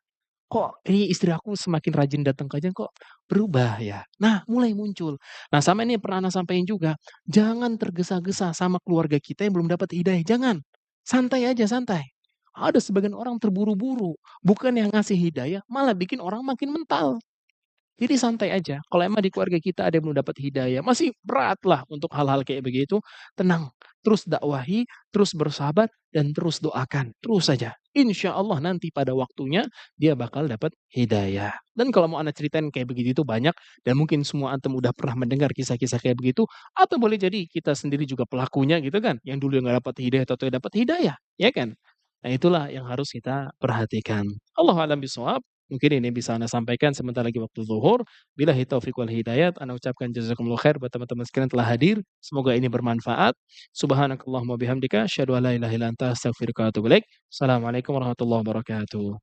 Kok ini istri aku semakin rajin datang kajian kok berubah ya? Nah, mulai muncul. Nah, sama ini yang pernah Ana sampaikan juga, jangan tergesa-gesa sama keluarga kita yang belum dapat hidayah, jangan. Santai aja, santai. Ada sebagian orang terburu-buru, bukan yang ngasih hidayah, malah bikin orang makin mental. Jadi santai aja, kalau emang di keluarga kita ada yang belum dapat hidayah, masih berat lah untuk hal-hal kayak begitu, tenang, terus dakwahi, terus bersahabat, dan terus doakan, terus saja. Insya Allah nanti pada waktunya dia bakal dapat hidayah. Dan kalau mau Anda ceritain kayak begitu itu banyak, dan mungkin semua antum udah pernah mendengar kisah-kisah kayak begitu, atau boleh jadi kita sendiri juga pelakunya gitu kan, yang dulu yang nggak dapat hidayah, atau dapat hidayah, ya kan? Nah itulah yang harus kita perhatikan. Allahu a'lam bishawab. Mungkin ini bisa Anda sampaikan sebentar lagi waktu zuhur. Billahi taufiq wal hidayat. Ana ucapkan jazakumullah khair buat teman-teman sekalian telah hadir. Semoga ini bermanfaat. Subhanakallahumma bihamdika asyhadu an la ilaha illa anta astaghfiruka wa atubu ilaik. Assalamualaikum warahmatullahi wabarakatuh.